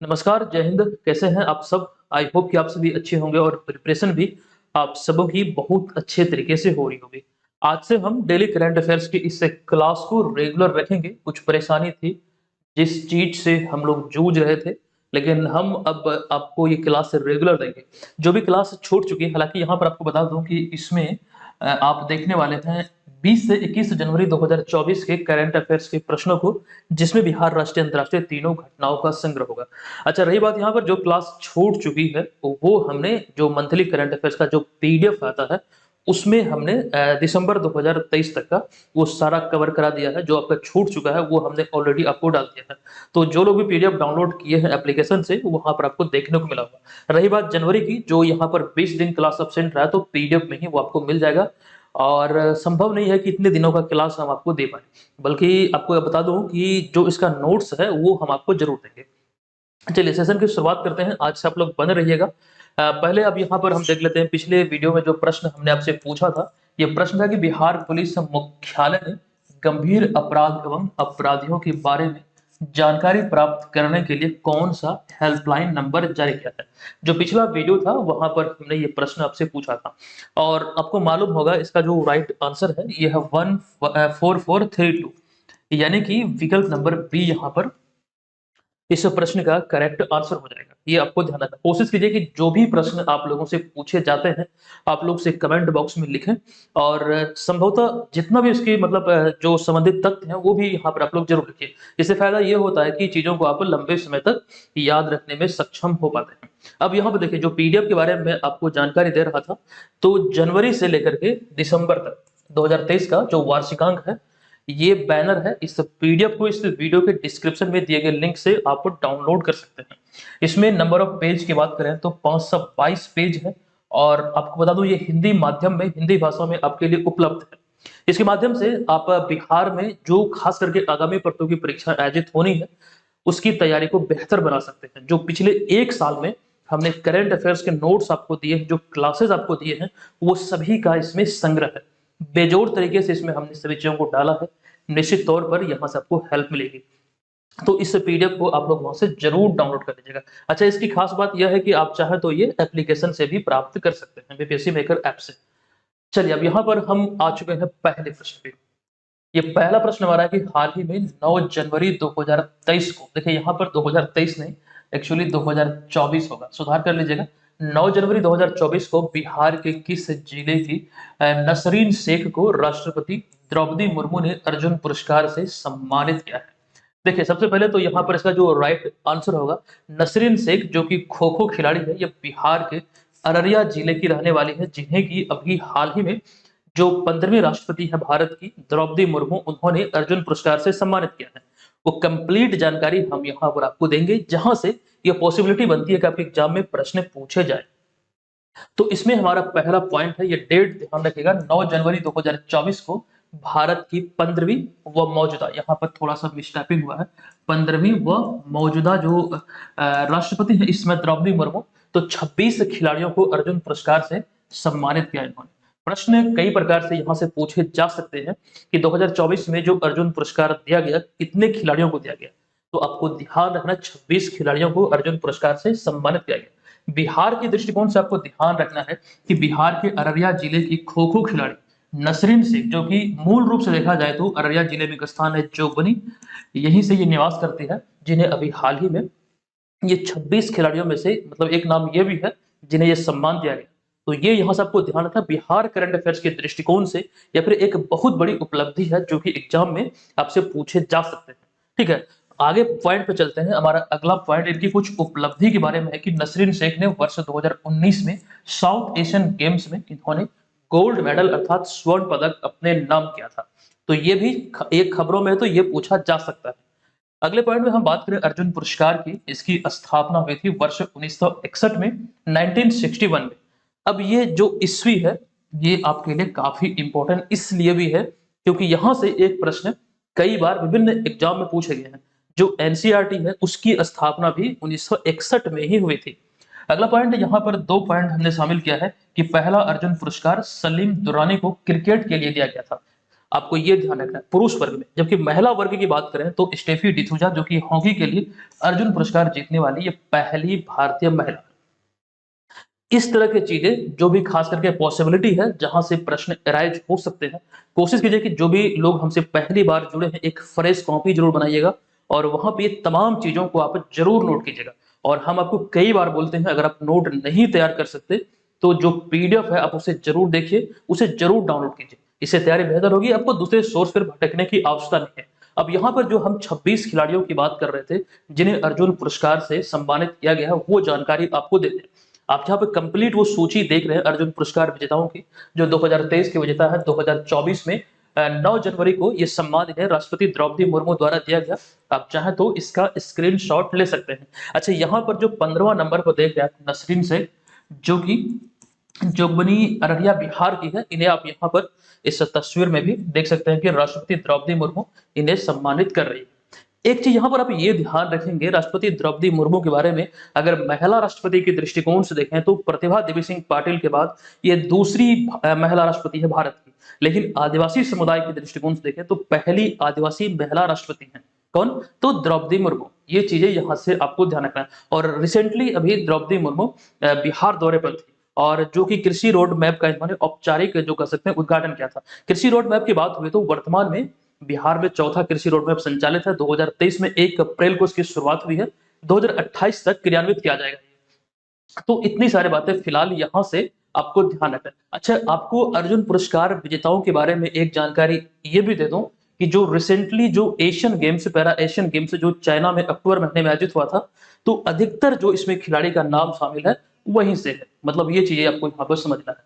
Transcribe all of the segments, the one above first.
नमस्कार, जय हिंद। कैसे हैं आप सब? आई होप कि आप सभी अच्छे होंगे और प्रिपरेशन भी आप सबों की बहुत अच्छे तरीके से हो रही होगी। आज से हम डेली करंट अफेयर्स की इस क्लास को रेगुलर रखेंगे। कुछ परेशानी थी, जिस चीज़ से हम लोग जूझ रहे थे, लेकिन हम अब आपको ये क्लास रेगुलर देंगे। जो भी क्लास छूट चुकी है, हालाँकि यहाँ पर आपको बता दूँ कि इसमें आप देखने वाले हैं 20 से 21 जनवरी 2024 के करंट अफेयर्स के प्रश्नों को, जिसमें बिहार, राष्ट्रीय, अंतर्राष्ट्रीय तीनों घटनाओं का संग्रह होगा। अच्छा, रही बात यहाँ पर जो क्लास छूट चुकी है, तो वो हमने जो मंथली करंट अफेयर्स का जो पीडीएफ आता है, उसमें हमने दिसंबर 2023 तक का वो सारा कवर करा दिया है। जो आपका छूट चुका है, वो हमने ऑलरेडी आपको डाल दिया है। तो जो लोग भी पीडीएफ डाउनलोड किए हैं एप्लीकेशन से, वहाँ पर आपको देखने को मिला होगा। रही बात जनवरी की, जो यहाँ पर 20 दिन क्लास एब्सेंट रहा है, तो पीडीएफ में ही वो आपको मिल जाएगा। और संभव नहीं है कि इतने दिनों का क्लास हम आपको दे पाएँ। बल्कि आपको बता दूँ कि जो इसका नोट्स है, वो हम आपको ज़रूर देंगे। चलिए सेशन की शुरुआत करते हैं। आज से आप लोग बने रहिएगा। पहले अब यहाँ पर हम देख लेते हैं पिछले वीडियो में जो प्रश्न हमने आपसे पूछा था। ये प्रश्न था कि बिहार पुलिस मुख्यालय ने गंभीर अपराध एवं अपराधियों के बारे में जानकारी प्राप्त करने के लिए कौन सा हेल्पलाइन नंबर जारी किया है। जो पिछला वीडियो था, वहां पर हमने ये प्रश्न आपसे पूछा था और आपको मालूम होगा इसका जो राइट आंसर है, ये है 14432, यानी कि विकल्प नंबर बी यहाँ पर इस प्रश्न का करेक्ट आंसर हो जाएगा। ये आपको ध्यान रखना। कोशिश कीजिए कि जो भी प्रश्न आप लोगों से पूछे जाते हैं, आप लोग से कमेंट बॉक्स में लिखें और संभवतः जितना भी उसकी मतलब जो संबंधित तथ्य हैं, वो भी यहाँ पर आप लोग ज़रूर लिखिए। इससे फ़ायदा ये होता है कि चीज़ों को आप लंबे समय तक याद रखने में सक्षम हो पाते हैं। अब यहाँ पे देखिए, जो पीडीएफ के बारे में मैं आपको जानकारी दे रहा था, तो जनवरी से लेकर के दिसंबर तक 2023 का जो वार्षिकांक है, ये बैनर है। इस पीडीएफ को इस वीडियो के डिस्क्रिप्शन में दिए गए लिंक से आप डाउनलोड कर सकते हैं। इसमें नंबर ऑफ पेज की बात करें तो 522 पेज है और आपको बता दूं ये हिंदी माध्यम में, हिंदी भाषा में आपके लिए उपलब्ध है। इसके माध्यम से आप बिहार में जो खास करके आगामी प्रतियोगी परीक्षा आयोजित होनी है, उसकी तैयारी को बेहतर बना सकते हैं। जो पिछले 1 साल में हमने करंट अफेयर्स के नोट्स आपको दिए हैं, जो क्लासेस आपको दिए हैं, वो सभी का इसमें संग्रह है। बेजोड़ तरीके से इसमें हमने सभी चीज़ों को डाला है। निश्चित तौर पर यहाँ से आपको हेल्प मिलेगी। तो इस पीडीएफ को आप लोग वहाँ से ज़रूर डाउनलोड कर लीजिएगा। अच्छा, इसकी खास बात यह है कि आप चाहें तो ये एप्लीकेशन से भी प्राप्त कर सकते हैं, बीपीएससी मेकर ऐप से। चलिए, अब यहाँ पर हम आ चुके हैं पहले प्रश्न पे। ये पहला प्रश्न हमारा है कि हाल ही में 9 जनवरी 2023 को, देखिए यहाँ पर 2023 नहीं, एक्चुअली 2024 होगा, सुधार कर लीजिएगा। 9 जनवरी 2024 को बिहार के किस जिले की नसरीन शेख को राष्ट्रपति द्रौपदी मुर्मू ने अर्जुन पुरस्कार से सम्मानित किया है? देखिए, सबसे पहले तो यहाँ पर इसका जो राइट आंसर होगा, नसरीन शेख जो कि खो खो खिलाड़ी है, ये बिहार के अररिया जिले की रहने वाली है, जिन्हें की अभी हाल ही में जो 15वीं राष्ट्रपति है भारत की, द्रौपदी मुर्मू, उन्होंने अर्जुन पुरस्कार से सम्मानित किया है। वो कंप्लीट जानकारी हम यहाँ पर आपको देंगे, जहां से ये पॉसिबिलिटी बनती है कि आपके एग्जाम में प्रश्न पूछे जाए। तो इसमें हमारा पहला पॉइंट है, ये डेट ध्यान रखिएगा, 9 जनवरी 2024 को भारत की 15वीं व मौजूदा, यहाँ पर थोड़ा सा मिसटाइपिंग हुआ है, 15वीं व मौजूदा जो राष्ट्रपति है इसमें द्रौपदी मुर्मू, तो 26 खिलाड़ियों को अर्जुन पुरस्कार से सम्मानित किया इन्होंने। प्रश्न कई प्रकार से यहाँ से पूछे जा सकते हैं कि 2024 में जो अर्जुन पुरस्कार दिया गया, कितने खिलाड़ियों को दिया गया? तो आपको ध्यान रखना, 26 खिलाड़ियों को अर्जुन पुरस्कार से सम्मानित किया गया। बिहार के दृष्टिकोण से आपको ध्यान रखना है कि बिहार के अररिया जिले की खो खो खिलाड़ी नसरीन शेख, जो कि मूल रूप से देखा जाए तो अररिया जिले में एक स्थान है जोगबनी, यहीं से ये निवास करती है, जिन्हें अभी हाल ही में ये 26 खिलाड़ियों में से मतलब एक नाम ये भी है जिन्हें ये सम्मान दिया गया। तो ये यहाँ से आपको ध्यान रखना, बिहार करंट अफेयर्स के दृष्टिकोण से या फिर एक बहुत बड़ी उपलब्धि है, जो कि एग्जाम में आपसे पूछे जा सकते हैं। ठीक है, आगे पॉइंट पे चलते हैं। हमारा अगला पॉइंट इनकी कुछ उपलब्धि के बारे में है कि नसरीन शेख ने वर्ष 2019 में साउथ एशियन गेम्स में इन्होंने गोल्ड मेडल अर्थात स्वर्ण पदक अपने नाम किया था। तो ये भी एक खबरों में है, तो ये पूछा जा सकता है। अगले पॉइंट में हम बात करें अर्जुन पुरस्कार की, इसकी स्थापना हुई थी वर्ष 1961 में, 1961 में। अब ये जो ईस्वी है, ये आपके लिए काफी इंपॉर्टेंट इसलिए भी है क्योंकि यहां से एक प्रश्न कई बार विभिन्न एग्जाम में पूछे गए हैं। जो एनसीईआरटी है, उसकी स्थापना भी 1961 में ही हुई थी। अगला पॉइंट, यहाँ पर 2 पॉइंट हमने शामिल किया है कि पहला अर्जुन पुरस्कार सलीम दुरानी को क्रिकेट के लिए दिया गया था। आपको ये ध्यान रखना है पुरुष वर्ग में। जबकि महिला वर्ग की बात करें तो स्टेफी डिसूजा जो कि हॉकी के लिए अर्जुन पुरस्कार जीतने वाली ये पहली भारतीय महिला। इस तरह की चीजें जो भी खास करके पॉसिबिलिटी है जहां से प्रश्न अराइज हो सकते हैं, कोशिश कीजिए कि जो भी लोग हमसे पहली बार जुड़े हैं एक फ्रेश कॉपी जरूर बनाइएगा और वहां पे तमाम चीजों को आप जरूर नोट कीजिएगा। और हम आपको कई बार बोलते हैं अगर आप नोट नहीं तैयार कर सकते तो जो पीडीएफ है आप उसे जरूर देखिए, उसे जरूर डाउनलोड कीजिए, इससे तैयारी बेहतर होगी, आपको दूसरे सोर्स पर भटकने की आवश्यकता नहीं है। अब यहाँ पर जो हम 26 खिलाड़ियों की बात कर रहे थे जिन्हें अर्जुन पुरस्कार से सम्मानित किया गया है वो जानकारी आपको देते हैं। आप जहाँ पे कंप्लीट वो सूची देख रहे हैं अर्जुन पुरस्कार विजेताओं की, जो 2023 के विजेता है, 2024 में 9 जनवरी को ये सम्मान इन्हें राष्ट्रपति द्रौपदी मुर्मू द्वारा दिया गया। आप चाहें तो इसका स्क्रीनशॉट ले सकते हैं। अच्छा, यहाँ पर जो 15वां नंबर पर देख रहे हैं नसरीन से, जो कि जोगबनी अररिया बिहार की है, इन्हें आप यहाँ पर इस तस्वीर में भी देख सकते हैं कि राष्ट्रपति द्रौपदी मुर्मू इन्हें सम्मानित कर रही है। एक चीज यहाँ पर आप ये ध्यान रखेंगे राष्ट्रपति द्रौपदी मुर्मू के बारे में, अगर महिला राष्ट्रपति के दृष्टिकोण से देखें तो प्रतिभा देवी सिंह पाटिल के बाद ये दूसरी महिला राष्ट्रपति है भारत की। लेकिन आदिवासी समुदाय के दृष्टिकोण से देखें तो पहली आदिवासी महिला राष्ट्रपति है कौन, तो द्रौपदी मुर्मू। ये चीजें यहाँ से आपको ध्यान रखना है। और रिसेंटली अभी द्रौपदी मुर्मू बिहार दौरे पर थी और जो कि कृषि रोड मैप का इन्होंने औपचारिक जो कर सकते हैं उद्घाटन किया था। कृषि रोड मैप की बात हुई तो वर्तमान में बिहार में चौथा कृषि रोड मैप संचालित है। 2023 में 1 अप्रैल को इसकी शुरुआत हुई है, 2028 तक क्रियान्वित किया जाएगा। तो इतनी सारी बातें फिलहाल यहाँ से आपको ध्यान रखना है। अच्छा, आपको अर्जुन पुरस्कार विजेताओं के बारे में एक जानकारी ये भी दे दूं कि जो रिसेंटली जो Asian games, para Asian games जो चाइना में अक्टूबर महीने में आयोजित हुआ था, तो अधिकतर जो इसमें खिलाड़ी का नाम शामिल है वहीं से है। मतलब ये चीजें आपको यहाँ पर समझना है।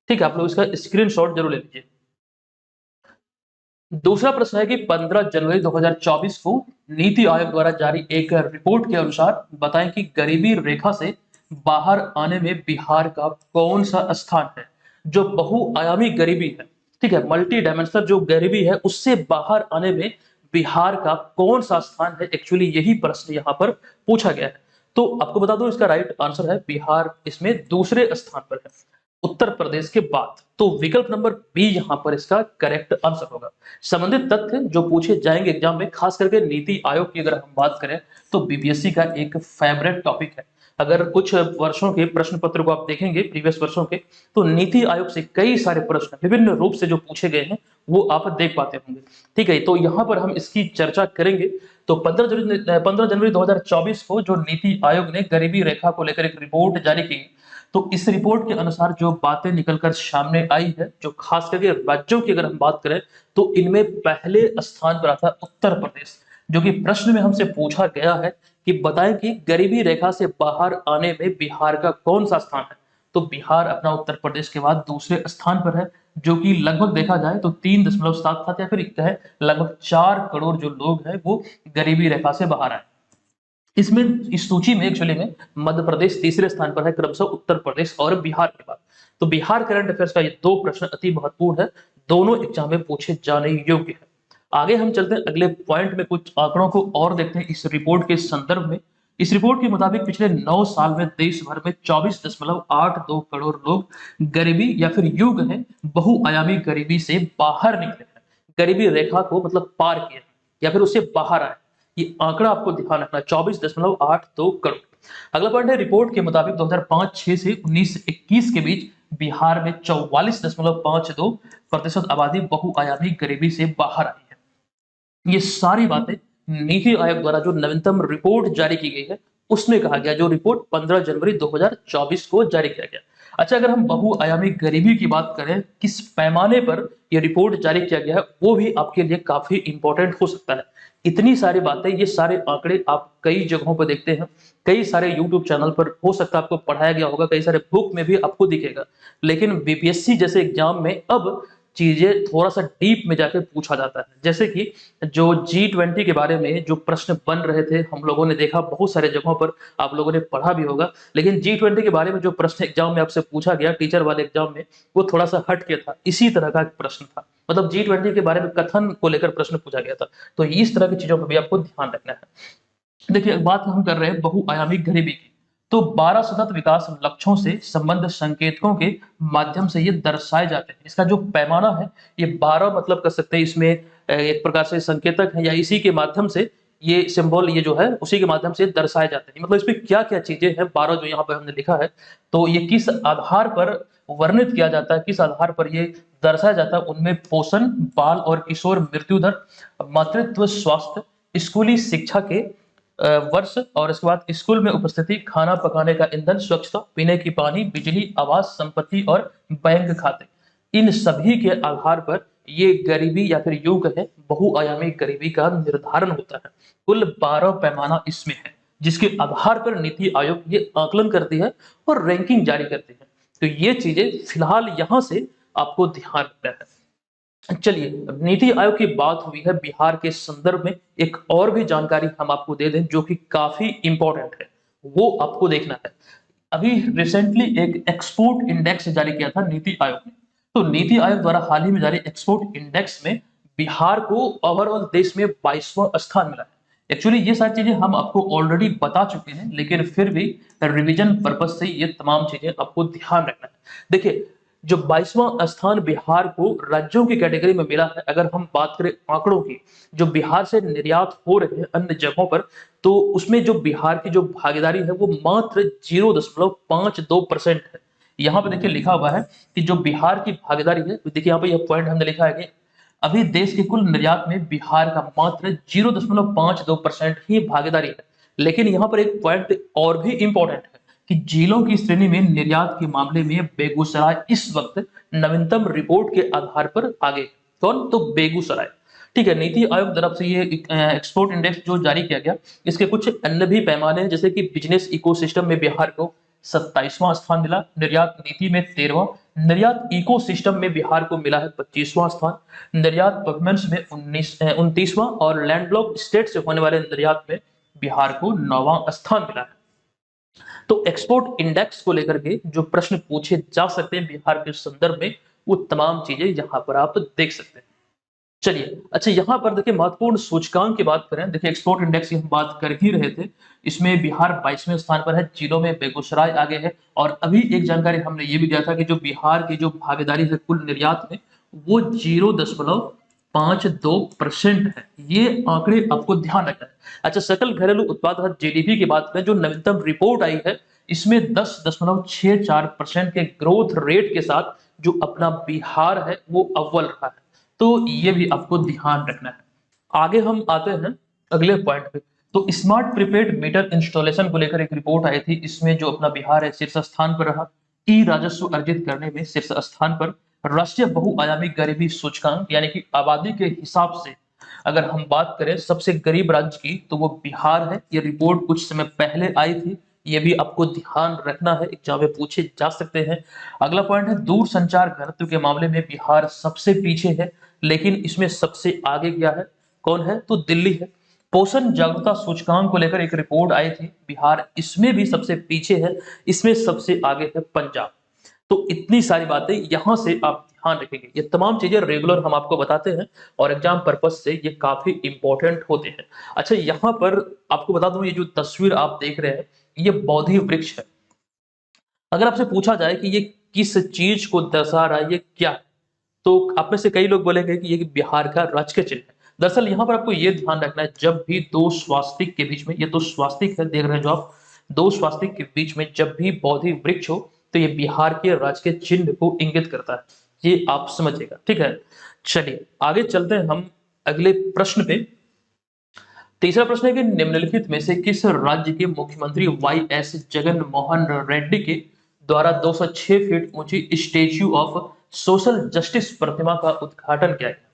ठीक है, आप लोग इसका स्क्रीनशॉट जरूर ले लीजिए। दूसरा प्रश्न है कि 15 जनवरी 2024 को नीति आयोग द्वारा जारी एक रिपोर्ट के अनुसार बताएं कि गरीबी रेखा से बाहर आने में बिहार का कौन सा स्थान है। जो बहुआयामी गरीबी है, ठीक है, मल्टी डायमेंशनल जो गरीबी है उससे बाहर आने में बिहार का कौन सा स्थान है, एक्चुअली यही प्रश्न यहाँ पर पूछा गया है। तो आपको बता दो इसका राइट आंसर है बिहार इसमें दूसरे स्थान पर है उत्तर प्रदेश के बाद। तो विकल्प नंबर बी यहाँ पर इसका करेक्ट आंसर होगा। संबंधित तथ्य जो पूछे जाएंगे एग्जाम में, खास करके नीति आयोग की अगर हम बात करें तो बीपीएससी का एक फेवरेट टॉपिक है। अगर कुछ वर्षों के प्रश्न पत्र को आप देखेंगे प्रीवियस वर्षों के, तो नीति आयोग से कई सारे प्रश्न विभिन्न रूप से जो पूछे गए हैं वो आप देख पाते होंगे। ठीक है, तो यहाँ पर हम इसकी चर्चा करेंगे। तो 15 जनवरी 2024 को जो नीति आयोग ने गरीबी रेखा को लेकर एक रिपोर्ट जारी की, तो इस रिपोर्ट के अनुसार जो बातें निकलकर सामने आई है, जो खास करके राज्यों की अगर हम बात करें तो इनमें पहले स्थान पर आता है उत्तर प्रदेश। जो कि प्रश्न में हमसे पूछा गया है कि बताएं कि गरीबी रेखा से बाहर आने में बिहार का कौन सा स्थान है। तो बिहार अपना उत्तर प्रदेश के बाद दूसरे स्थान पर है, जो कि लगभग देखा जाए तो 3.7 या फिर कहे लगभग 4 करोड़ जो लोग हैं वो गरीबी रेखा से बाहर आए। इसमें इस सूची में एक्चुअली में मध्य प्रदेश तीसरे स्थान पर है, क्रमशः उत्तर प्रदेश और बिहार के बाद। तो बिहार करंट अफेयर्स का ये दो प्रश्न अति महत्वपूर्ण है, दोनों एग्जाम में पूछे जाने योग्य है। आगे हम चलते हैं अगले पॉइंट में, कुछ आंकड़ों को और देखते हैं इस रिपोर्ट के संदर्भ में। इस रिपोर्ट के मुताबिक पिछले 9 साल में देश भर में 24.82 करोड़ लोग गरीबी या फिर यूं कहें बहुआयामी गरीबी से बाहर निकले हैं, गरीबी रेखा को मतलब पार किए या फिर उससे बाहर आए। ये आंकड़ा आपको ध्यान रखना, 24.82 करोड़। अगला पॉइंट है रिपोर्ट के मुताबिक 2005-6 से 19-21 के बीच बिहार में 44.52% आबादी बहुआयामी गरीबी से बाहर आई है। ये सारी बातें नीति आयोग द्वारा जो नवीनतम रिपोर्ट जारी की गई है उसमें कहा गया, जो रिपोर्ट 15 जनवरी 2024 को जारी किया गया। अच्छा, अगर हम बहुआयामी गरीबी की बात करें, किस पैमाने पर यह रिपोर्ट जारी किया गया है, वो भी आपके लिए काफी इंपॉर्टेंट हो सकता है। इतनी सारी बातें, ये सारे आंकड़े आप कई जगहों पर देखते हैं, कई सारे यूट्यूब चैनल पर हो सकता है आपको पढ़ाया गया होगा, कई सारे बुक में भी आपको दिखेगा। लेकिन बीपीएससी जैसे एग्जाम में अब चीजें थोड़ा सा डीप में जाकर पूछा जाता है। जैसे कि जो G20 के बारे में जो प्रश्न बन रहे थे, हम लोगों ने देखा बहुत सारे जगहों पर, आप लोगों ने पढ़ा भी होगा। लेकिन G20 के बारे में जो प्रश्न एग्जाम में आपसे पूछा गया टीचर वाले एग्जाम में, वो थोड़ा सा हट के था, इसी तरह का एक प्रश्न था। मतलब G20 के बारे में कथन को लेकर प्रश्न पूछा गया था। तो इस तरह की चीजों पर भी आपको ध्यान रखना है। देखिए, बात हम कर रहे हैं बहुआयामी गरीबी की। तो 12 सतत विकास लक्ष्यों से संबंध संकेतकों के माध्यम से ये दर्शाए जाते हैं। इसका जो पैमाना है ये 12 मतलब कर सकते हैं, इसमें एक प्रकार से संकेतक है या इसी के माध्यम से ये सिंबल ये जो है उसी के माध्यम से दर्शाए जाते हैं। मतलब इसमें क्या-क्या चीजें हैं 12 जो यहाँ पर हमने लिखा है, तो ये किस आधार पर वर्णित किया जाता है, किस आधार पर ये दर्शाया जाता है, उनमें पोषण, बाल और किशोर मृत्यु दर, मातृत्व स्वास्थ्य, स्कूली शिक्षा के वर्ष और इसके बाद स्कूल में उपस्थिति, खाना पकाने का ईंधन, स्वच्छता, पीने की पानी, बिजली, आवास, संपत्ति और बैंक खाते, इन सभी के आधार पर ये गरीबी या फिर यूं कहें बहुआयामी गरीबी का निर्धारण होता है। कुल 12 पैमाना इसमें है जिसके आधार पर नीति आयोग ये आकलन करती है और रैंकिंग जारी करती है। तो ये चीजें फिलहाल यहाँ से आपको ध्यान रखना है। चलिए, नीति आयोग की बात हुई है, बिहार के संदर्भ में एक और भी जानकारी हम आपको दे दें जो कि काफी इंपॉर्टेंट है, वो आपको देखना है। अभी रिसेंटली एक एक्सपोर्ट इंडेक्स जारी किया था नीति आयोग ने। तो नीति आयोग द्वारा हाल ही में जारी एक्सपोर्ट इंडेक्स में बिहार को ओवरऑल देश में 22वां स्थान मिला है। एक्चुअली ये सारी चीजें हम आपको ऑलरेडी बता चुके हैं, लेकिन फिर भी रिवीजन पर्पज से ये तमाम चीजें आपको ध्यान रखना है। देखिए, जो 22वां स्थान बिहार को राज्यों की कैटेगरी में मिला है, अगर हम बात करें आंकड़ों की, जो बिहार से निर्यात हो रहे हैं अन्य जगहों पर, तो उसमें जो बिहार की जो भागीदारी है वो मात्र 0.52% है। यहाँ पे देखिए लिखा हुआ है कि जो बिहार की भागीदारी है, देखिए यहाँ पे यह पॉइंट हमने लिखा है कि अभी देश के कुल निर्यात में बिहार का मात्र 0.52% ही भागीदारी है। लेकिन यहाँ पर एक पॉइंट और भी इंपॉर्टेंट है कि जिलों की श्रेणी में निर्यात के मामले में बेगूसराय इस वक्त नवीनतम रिपोर्ट के आधार पर आगे। कौन? तो बेगूसराय। ठीक है, नीति आयोग तरफ से ये एक्सपोर्ट इंडेक्स जो जारी किया गया, इसके कुछ अन्य भी पैमाने हैं, जैसे कि बिजनेस इकोसिस्टम में बिहार को 27वां स्थान मिला, निर्यात नीति में 13वां, निर्यात इकोसिस्टम में बिहार को मिला है 25वां स्थान, निर्यात परफॉर्मेंस में 29वां और लैंडलॉक स्टेट से होने वाले निर्यात में बिहार को 9वां स्थान मिला है। तो एक्सपोर्ट इंडेक्स को लेकर के जो प्रश्न पूछे जा सकते हैं बिहार के संदर्भ में, वो तमाम चीजें यहाँ पर आप देख सकते हैं। चलिए, अच्छा यहाँ पर देखिए महत्वपूर्ण सूचकांक की बात करें, देखिए एक्सपोर्ट इंडेक्स की हम बात कर ही रहे थे, इसमें बिहार 22वें स्थान पर है, जिलों में बेगूसराय आगे है। और अभी एक जानकारी हमने ये भी दिया था कि जो बिहार की जो भागीदारी है कुल निर्यात में, वो 0.52% है। ये आंकड़े आपको ध्यान रखना है। अच्छा, सकल घरेलू उत्पाद जीडीपी की बात करें, जो नवीनतम रिपोर्ट आई है, इसमें 10.64% के ग्रोथ रेट के साथ जो अपना बिहार है वो अव्वल रहा है। तो ये भी आपको ध्यान रखना है। आगे हम आते हैं अगले पॉइंट पे। तो स्मार्ट प्रीपेड मीटर इंस्टॉलेशन को लेकर एक रिपोर्ट आई थी, इसमें जो अपना बिहार है शीर्ष स्थान पर रहा, ई राजस्व अर्जित करने में शीर्ष स्थान पर, राष्ट्रीय बहुआयामी गरीबी सूचकांक यानी कि आबादी के हिसाब से अगर हम बात करें सबसे गरीब राज्य की, तो वो बिहार है। ये रिपोर्ट कुछ समय पहले आई थी, ये भी आपको ध्यान रखना है, एग्जाम में पूछे जा सकते हैं। अगला पॉइंट है दूर संचार घनत्व के मामले में बिहार सबसे पीछे है, लेकिन इसमें सबसे आगे क्या है? कौन है? तो दिल्ली है। पोषण जागरूकता सूचकांक को लेकर एक रिपोर्ट आई थी, बिहार इसमें भी सबसे पीछे है, इसमें सबसे आगे है पंजाब। तो इतनी सारी बातें यहां से आप ध्यान रखेंगे। ये तमाम चीजें रेगुलर हम आपको बताते हैं और एग्जाम पर्पज से ये काफी इंपॉर्टेंट होते हैं। अच्छा, यहाँ पर आपको बता दूं, ये जो तस्वीर आप देख रहे हैं ये बोधि वृक्ष है। अगर आपसे पूछा जाए कि ये किस चीज को दर्शा रहा है, ये क्या है, तो आप में से कई लोग बोलेंगे कि ये बिहार का राजकीय चिन्ह है। दरअसल यहाँ पर आपको ये ध्यान रखना है, जब भी दो स्वास्तिक के बीच में, ये तो स्वास्तिक है देख रहे हैं जो आप, दो स्वास्तिक के बीच में जब भी बोधि वृक्ष हो, तो ये बिहार के राजकीय चिन्ह को इंगित करता है। ये आप समझिएगा, ठीक है। चलिए आगे चलते हैं हम अगले प्रश्न पे। तीसरा प्रश्न है कि निम्नलिखित में से किस राज्य के मुख्यमंत्री वाई एस जगन मोहन रेड्डी के द्वारा 206 फीट ऊंची स्टेच्यू ऑफ सोशल जस्टिस प्रतिमा का उद्घाटन किया गया?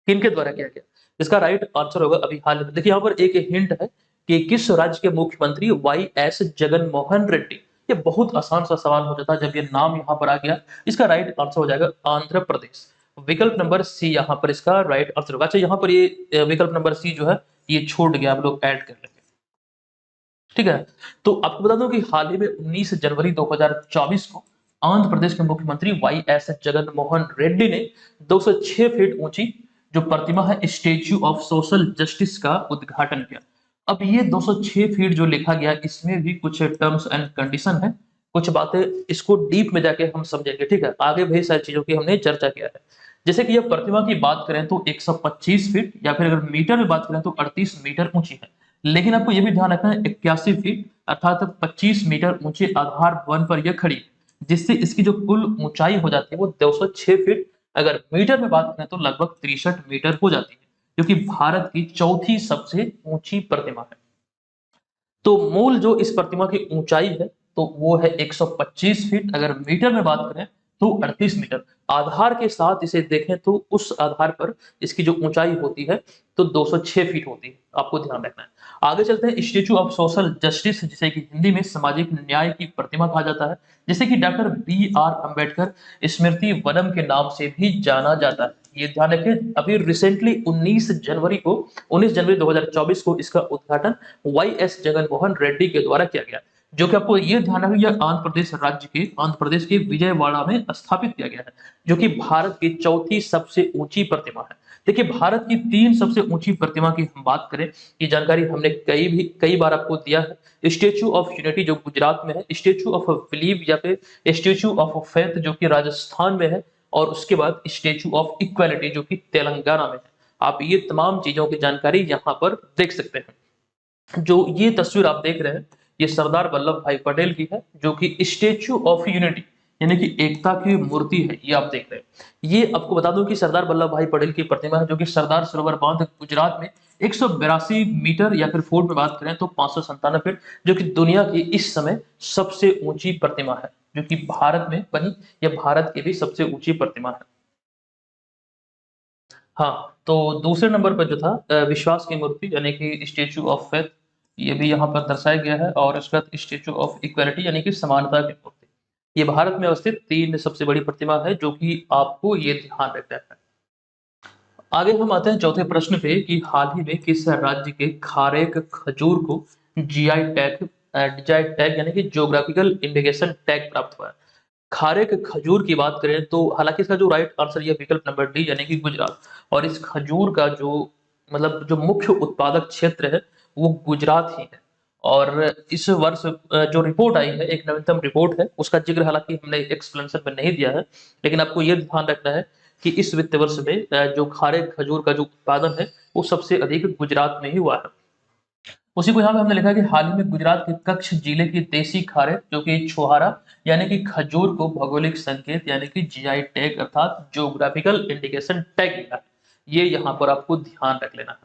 किनके द्वारा किया गया? इसका राइट आंसर होगा अभी हाल में। देखिए यहाँ पर एक हिंट है कि किस राज्य के मुख्यमंत्री वाई एस जगन मोहन रेड्डी। ये बहुत आसान सा सवाल हो जाता है जब ये नाम यहाँ पर आ गया। इसका राइट आंसर हो जाएगा आंध्र प्रदेश। विकल्प नंबर सी यहाँ पर इसका राइट आंसर होगा। अच्छा, यहाँ पर ये विकल्प नंबर सी जो है ये छूट गया, आप लोग ऐड कर लेंगे, ठीक है। तो आपको बता दूं कि हाल ही में 19 जनवरी 2024 को आंध्र प्रदेश के मुख्यमंत्री वाई एस जगन मोहन रेड्डी ने 206 फीट ऊंची जो प्रतिमा है स्टेच्यू ऑफ सोशल जस्टिस का उद्घाटन किया। अब ये 206 फीट जो लिखा गया इसमें भी कुछ टर्म्स एंड कंडीशन है, कुछ बातें इसको डीप में जाके हम समझेंगे, ठीक है। आगे भी सारी चीजों की हमने चर्चा किया है। जैसे कि ये प्रतिमा की बात करें तो 125 फीट या फिर अगर मीटर में बात करें तो 38 मीटर ऊंची है। लेकिन आपको ये भी ध्यान रखना है 81 फीट अर्थात 25 मीटर ऊंचे आधार वन पर यह खड़ी है, जिससे इसकी जो कुल ऊंचाई हो जाती है वो 206 फीट, अगर मीटर में बात करें तो लगभग 63 मीटर हो जाती है, जो कि भारत की चौथी सबसे ऊंची प्रतिमा है। तो मूल जो इस प्रतिमा की ऊंचाई है तो वो है 125 फीट, अगर मीटर में बात करें तो 38 मीटर। आधार के साथ इसे देखें तो उस आधार पर इसकी जो ऊंचाई होती है तो 206 फीट होती है, आपको ध्यान रखना है। आगे चलते हैं स्टेचू ऑफ सोशल जस्टिस, जिसे कि हिंदी में सामाजिक न्याय की प्रतिमा कहा जाता है, जिसे कि डॉक्टर बी.आर. अम्बेडकर स्मृति वनम के नाम से भी जाना जाता है। ये ध्यान रखें, अभी रिसेंटली 19 जनवरी 2024 को इसका उद्घाटन वाई.एस. जगनमोहन रेड्डी के द्वारा किया गया, जो कि आपको ये ध्यान रखना, यह आंध्र प्रदेश के विजयवाड़ा में स्थापित किया गया है, जो कि भारत की चौथी सबसे ऊंची प्रतिमा है। देखिए, भारत की 3 सबसे ऊंची प्रतिमा की हम बात करें, ये जानकारी हमने कई बार आपको दिया है। स्टेचू ऑफ यूनिटी जो गुजरात में है, स्टेचू ऑफ बिलीव या फिर स्टेचू ऑफ फेथ जो कि राजस्थान में है, और उसके बाद स्टेचू ऑफ इक्वालिटी जो कि तेलंगाना में है। आप ये तमाम चीजों की जानकारी यहाँ पर देख सकते हैं। जो ये तस्वीर आप देख रहे हैं ये सरदार वल्लभ भाई पटेल की है, जो कि स्टेचू ऑफ यूनिटी यानी कि एकता की मूर्ति है, ये आप देख रहे हैं। ये आपको बता दूं कि सरदार वल्लभ भाई पटेल की प्रतिमा है, जो कि सरदार सरोवर बांध गुजरात में 182 मीटर या फिर फुट में बात करें तो 597 फीट, जो कि दुनिया की इस समय सबसे ऊंची प्रतिमा है, जो कि भारत में बनी, यह भारत की भी सबसे ऊंची प्रतिमा है। हाँ, तो दूसरे नंबर पर जो था विश्वास की मूर्ति यानी कि स्टेचू ऑफ फेथ, ये भी यहाँ पर दर्शाया गया है, और उसके बाद स्टेचू ऑफ इक्वालिटी यानी कि समानता की मूर्ति। ये भारत में अवस्थित 3 सबसे बड़ी प्रतिमा है, जो कि आपको ये ध्यान रखना है। आगे हम आते हैं चौथे प्रश्न पे कि हाल ही में किस राज्य के खारेक खजूर को जीआई टैग यानी कि ज्योग्राफिकल इंडिकेशन टैग प्राप्त हुआ है। खारे के खजूर की बात करें तो हालांकि इसका जो राइट आंसर ये विकल्प नंबर डी यानी कि गुजरात, और इस खजूर का जो मतलब जो मुख्य उत्पादक क्षेत्र है वो गुजरात ही है। और इस वर्ष जो रिपोर्ट आई है, एक नवीनतम रिपोर्ट है, उसका जिक्र हालांकि हमने एक्सप्लेनेशन में नहीं दिया है, लेकिन आपको ये ध्यान रखना है कि इस वित्त वर्ष में जो खारे खजूर का जो उत्पादन है वो सबसे अधिक गुजरात में ही हुआ है। उसी को यहाँ पे हमने लिखा है कि हाल ही में गुजरात के कच्छ जिले की देसी खारे जो कि छुहारा यानी कि खजूर को भौगोलिक संकेत यानी कि जीआई टैग अर्थात ज्योग्राफिकल इंडिकेशन टैग मिला है। ये यहाँ पर आपको ध्यान रख लेना है।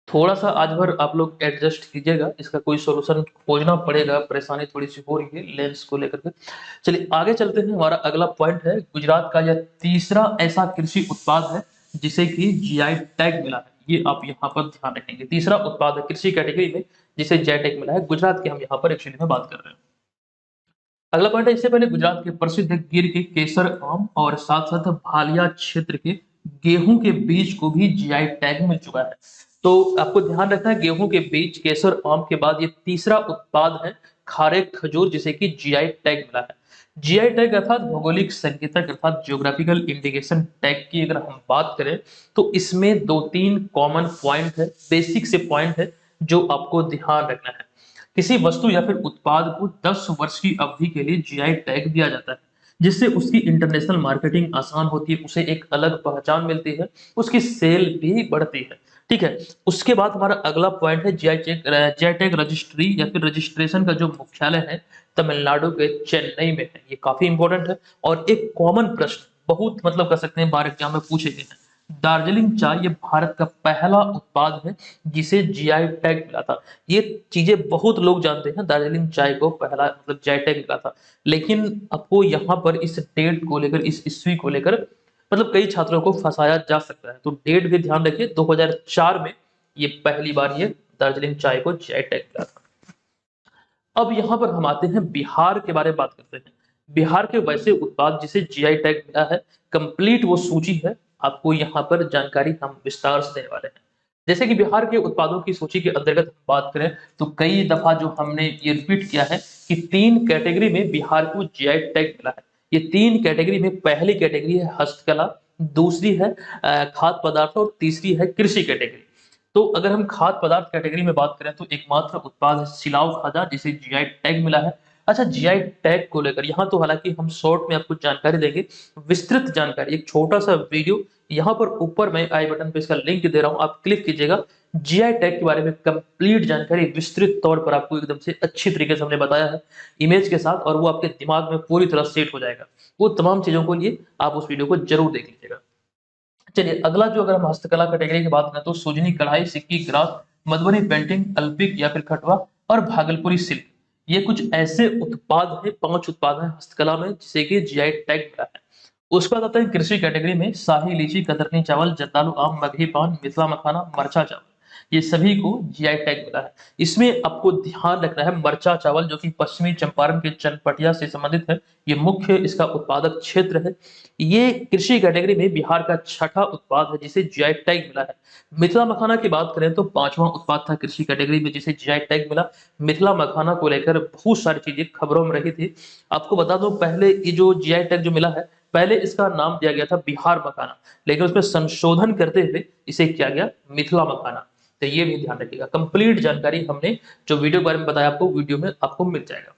थोड़ा सा आज भर आप लोग एडजस्ट कीजिएगा, इसका कोई सॉल्यूशन खोजना पड़ेगा, परेशानी थोड़ी सी हो रही है लेंस को लेकर के। चलिए आगे चलते हैं। हमारा अगला पॉइंट है, गुजरात का यह तीसरा ऐसा कृषि उत्पाद है जिसे कि जीआई टैग मिला है। ये आप यहाँ पर ध्यान रखेंगे, तीसरा उत्पाद है कृषि कैटेगरी में जिसे जीआई टैग मिला है। गुजरात की हम यहाँ पर एक्चुअली में बात कर रहे हैं। अगला पॉइंट है, इससे पहले गुजरात के प्रसिद्ध गिर के केसर आम और साथ साथ भालिया क्षेत्र के गेहूं के बीज को भी जीआई टैग मिल चुका है। तो आपको ध्यान रखना है, गेहूं के बीज केसर आम के बाद ये तीसरा उत्पाद है खारे खजूर जिसे कि जीआई टैग मिला है। जीआई टैग अर्थात भौगोलिक संकेतक अर्थात ज्योग्राफिकल इंडिकेशन टैग की अगर हम बात करें तो इसमें 2-3 कॉमन पॉइंट है, बेसिक से पॉइंट है जो आपको ध्यान रखना है। किसी वस्तु या फिर उत्पाद को 10 वर्ष की अवधि के लिए जीआई टैग दिया जाता है, जिससे उसकी इंटरनेशनल मार्केटिंग आसान होती है, उसे एक अलग पहचान मिलती है, उसकी सेल भी बढ़ती है। ठीक है, उसके बाद हमारा अगला पॉइंट है जीआई टैग रजिस्ट्री या फिर रजिस्ट्रेशन का जो मुख्यालय है तमिलनाडु के चेन्नई में है। ये काफी इंपॉर्टेंट है। और एक कॉमन प्रश्न बहुत मतलब कर सकते हैं बार एग्जाम में पूछे गए हैं, दार्जिलिंग चाय ये भारत का पहला उत्पाद है जिसे जीआई टैग मिला था। ये चीजें बहुत लोग जानते हैं, दार्जिलिंग चाय को पहला मतलब जीआई टैग मिला था, लेकिन आपको यहाँ पर इस डेट को लेकर, इस ईस्वी को लेकर मतलब कई छात्रों को फंसाया जा सकता है। तो डेट भी ध्यान रखिए, 2004 में ये पहली बार ये दार्जिलिंग चाय को जीआई टैग मिला था। अब यहाँ पर हम आते हैं बिहार के बारे में बात करते हैं। बिहार के वैसे उत्पाद जिसे जीआई टैग मिला है, कंप्लीट वो सूची है, आपको यहाँ पर जानकारी हम विस्तार से देने वाले हैं। जैसे कि बिहार के उत्पादों की सूची के अंतर्गत बात करें तो कई दफा जो हमने ये रिपीट किया है कि 3 कैटेगरी में बिहार को जीआई टैग मिला है। ये 3 कैटेगरी में पहली कैटेगरी है हस्तकला, दूसरी है खाद्य पदार्थ और तीसरी है कृषि कैटेगरी। तो अगर हम खाद्य पदार्थ कैटेगरी में बात करें तो एकमात्र उत्पाद है सिलाव खाजा, जिसे जीआई टैग मिला है। अच्छा, जीआई टैग को लेकर यहाँ तो हालांकि हम शॉर्ट में आपको जानकारी देंगे, विस्तृत जानकारी एक छोटा सा वीडियो यहाँ पर ऊपर मैं आई बटन पे इसका लिंक दे रहा हूँ, आप क्लिक कीजिएगा। जीआई टैग के बारे में कंप्लीट जानकारी विस्तृत तौर पर आपको एकदम से अच्छी तरीके से हमने बताया है इमेज के साथ, और वो आपके दिमाग में पूरी तरह सेट हो जाएगा। वो तमाम चीजों को लिए आप उस वीडियो को जरूर देख लीजिएगा। चलिए अगला जो अगर हम हस्तकला कैटेगरी की बात करें तो सुजनी कढ़ाई, सिक्की, ग्रास, मधुबनी पेंटिंग, अल्पिक या फिर खटवा और भागलपुरी सिल्क, ये कुछ ऐसे उत्पाद है, 5 उत्पाद है हस्तकला में जिसे कि जीआई टैग मिला है। उसके बाद आता है कृषि कैटेगरी में शाही लीची, कतरनी चावल, जर्दालू आम, मगही पान, मिथिला मखाना, मरचा चावल, ये सभी को जीआई टैग मिला है। इसमें आपको ध्यान रखना है मरचा चावल जो कि पश्चिमी चंपारण के चनपटिया से संबंधित है, ये मुख्य इसका उत्पादक क्षेत्र है। ये कृषि कैटेगरी में बिहार का छठा उत्पाद है जिसे जीआई टैग मिला है। मिथिला मखाना की बात करें तो 5वां उत्पाद था कृषि कैटेगरी में जिसे जीआई टैग मिला। मिथिला मखाना को लेकर बहुत सारी चीजें खबरों में रही थी। आपको बता दूं पहले ये जो जीआई टैग जो मिला है, पहले इसका नाम दिया गया था बिहार मखाना, लेकिन उसमें संशोधन करते हुए इसे किया गया मिथिला मखाना। तो ये भी ध्यान रखिएगा। कंप्लीट जानकारी हमने जो वीडियो के बारे में बताया आपको, वीडियो में आपको मिल जाएगा।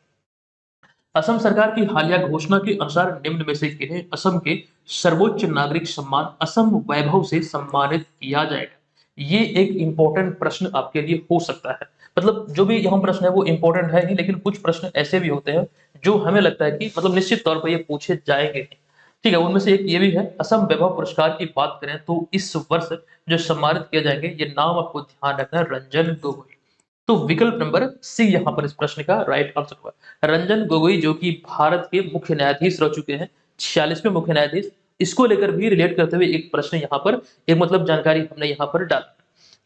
असम सरकार की हालिया घोषणा के अनुसार निम्न में से किन्हें असम के सर्वोच्च नागरिक सम्मान असम वैभव से सम्मानित किया जाएगा? ये एक इंपॉर्टेंट प्रश्न आपके लिए हो सकता है। मतलब जो भी यहाँ प्रश्न है वो इंपॉर्टेंट है ही, लेकिन कुछ प्रश्न ऐसे भी होते हैं जो हमें लगता है कि मतलब निश्चित तौर पर ये पूछे जाएंगे ही। ठीक है, उनमें से एक ये भी है। असम वैभव पुरस्कार की बात करें तो इस वर्ष जो सम्मानित किए जाएंगे, ये नाम आपको ध्यान रखना है, रंजन गोगोई। तो विकल्प नंबर सी यहाँ पर इस प्रश्न का राइट आंसर होगा। रंजन गोगोई जो कि भारत के मुख्य न्यायाधीश रह चुके हैं, 46वें मुख्य न्यायाधीश। इसको लेकर भी रिलेट करते हुए एक प्रश्न यहाँ पर, एक मतलब जानकारी हमने यहाँ पर डाली।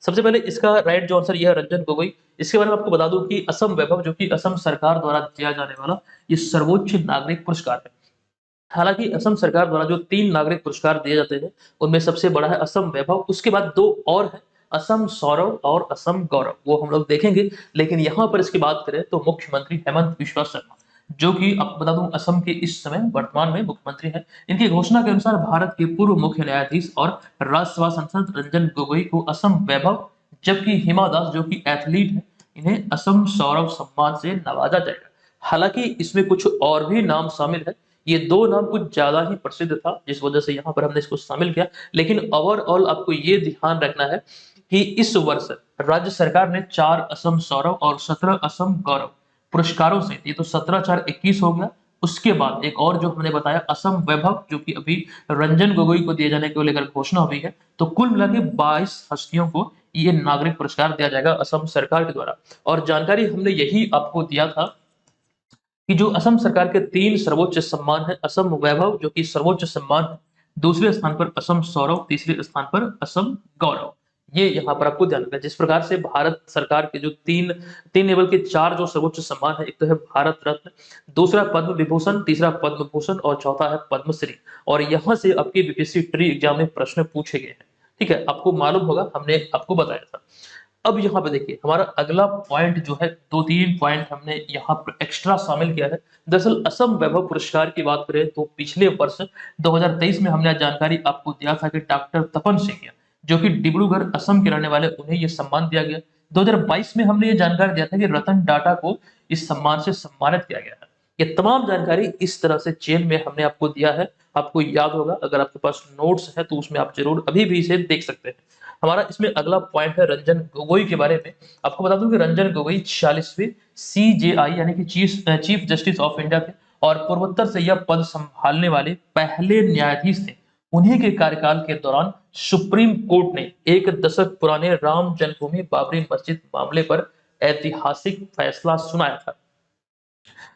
सबसे पहले इसका राइट जो आंसर यह है रंजन गोगोई। इसके बारे में आपको बता दूं कि असम वैभव जो कि असम सरकार द्वारा दिया जाने वाला ये सर्वोच्च नागरिक पुरस्कार है। हालांकि असम सरकार द्वारा जो 3 नागरिक पुरस्कार दिए जाते हैं उनमें सबसे बड़ा है असम वैभव, उसके बाद 2 और है, असम सौरव और असम गौरव, वो हम लोग देखेंगे। लेकिन यहाँ पर इसकी बात करें तो मुख्यमंत्री हेमंत बिश्वा शर्मा जो कि आपको बता दूं असम के इस समय वर्तमान में मुख्यमंत्री हैं, इनकी घोषणा के अनुसार भारत के पूर्व मुख्य न्यायाधीश और राज्यसभा सांसद रंजन गोगोई को असम वैभव, जबकि हिमा दास जो कि एथलीट है इन्हें असम सौरव सम्मान से नवाजा जाएगा। हालांकि इसमें कुछ और भी नाम शामिल है, ये 2 नाम कुछ ज्यादा ही प्रसिद्ध था जिस वजह से यहाँ पर हमने इसको शामिल किया। लेकिन ओवरऑल आपको ये ध्यान रखना है कि इस वर्ष राज्य सरकार ने 4 असम सौरव और 17 असम गौरव पुरस्कारों से, ये तो 17 4 21 हो गया। उसके बाद एक और जो हमने बताया असम वैभव जो कि अभी रंजन गोगोई को दिए जाने को लेकर घोषणा हुई है। तो कुल मिला के 22 हस्तियों को ये नागरिक पुरस्कार दिया जाएगा असम सरकार के द्वारा। और जानकारी हमने यही आपको दिया था कि जो असम सरकार के 3 सर्वोच्च सम्मान है, असम वैभव जो कि सर्वोच्च सम्मान है, दूसरे स्थान पर असम सौरव, तीसरे स्थान पर असम गौरव। ये यहाँ पर आपको ध्यान रखना है। जिस प्रकार से भारत सरकार के जो तीन लेवल के 4 जो सर्वोच्च सम्मान है, एक तो है भारत रत्न, दूसरा पद्म विभूषण, तीसरा पद्म भूषण और चौथा है पद्मश्री। और यहाँ से आपके बीपीएससी ट्री एग्जाम में प्रश्न पूछे गए हैं। ठीक है, आपको मालूम होगा, हमने आपको बताया था। अब यहाँ पे देखिए हमारा अगला पॉइंट जो है, 2-3 पॉइंट हमने यहाँ पर एक्स्ट्रा शामिल किया है। दरअसल असम वैभव पुरस्कार की बात करें तो पिछले वर्ष 2023 में हमने जानकारी आपको दिया था कि डॉक्टर तपन सिंह जो कि डिब्रूगढ़ असम के रहने वाले, उन्हें यह सम्मान दिया गया। 2022 में हमने ये जानकारी दिया था कि रतन टाटा को इस सम्मान से सम्मानित किया गया है। ये तमाम जानकारी इस तरह से चेन में हमने आपको दिया है। आपको याद होगा, अगर आपके पास नोट्स है तो उसमें आप जरूर अभी भी इसे देख सकते हैं। हमारा इसमें अगला पॉइंट है रंजन गोगोई के बारे में। आपको बता दूं कि रंजन गोगोई 46वें सीजेआई यानी कि चीफ जस्टिस ऑफ इंडिया थे और पूर्वोत्तर से यह पद संभालने वाले पहले न्यायाधीश थे। उन्हीं के कार्यकाल के दौरान सुप्रीम कोर्ट ने 1 दशक पुराने राम जन्मभूमि बाबरी मस्जिद मामले पर ऐतिहासिक फैसला सुनाया था।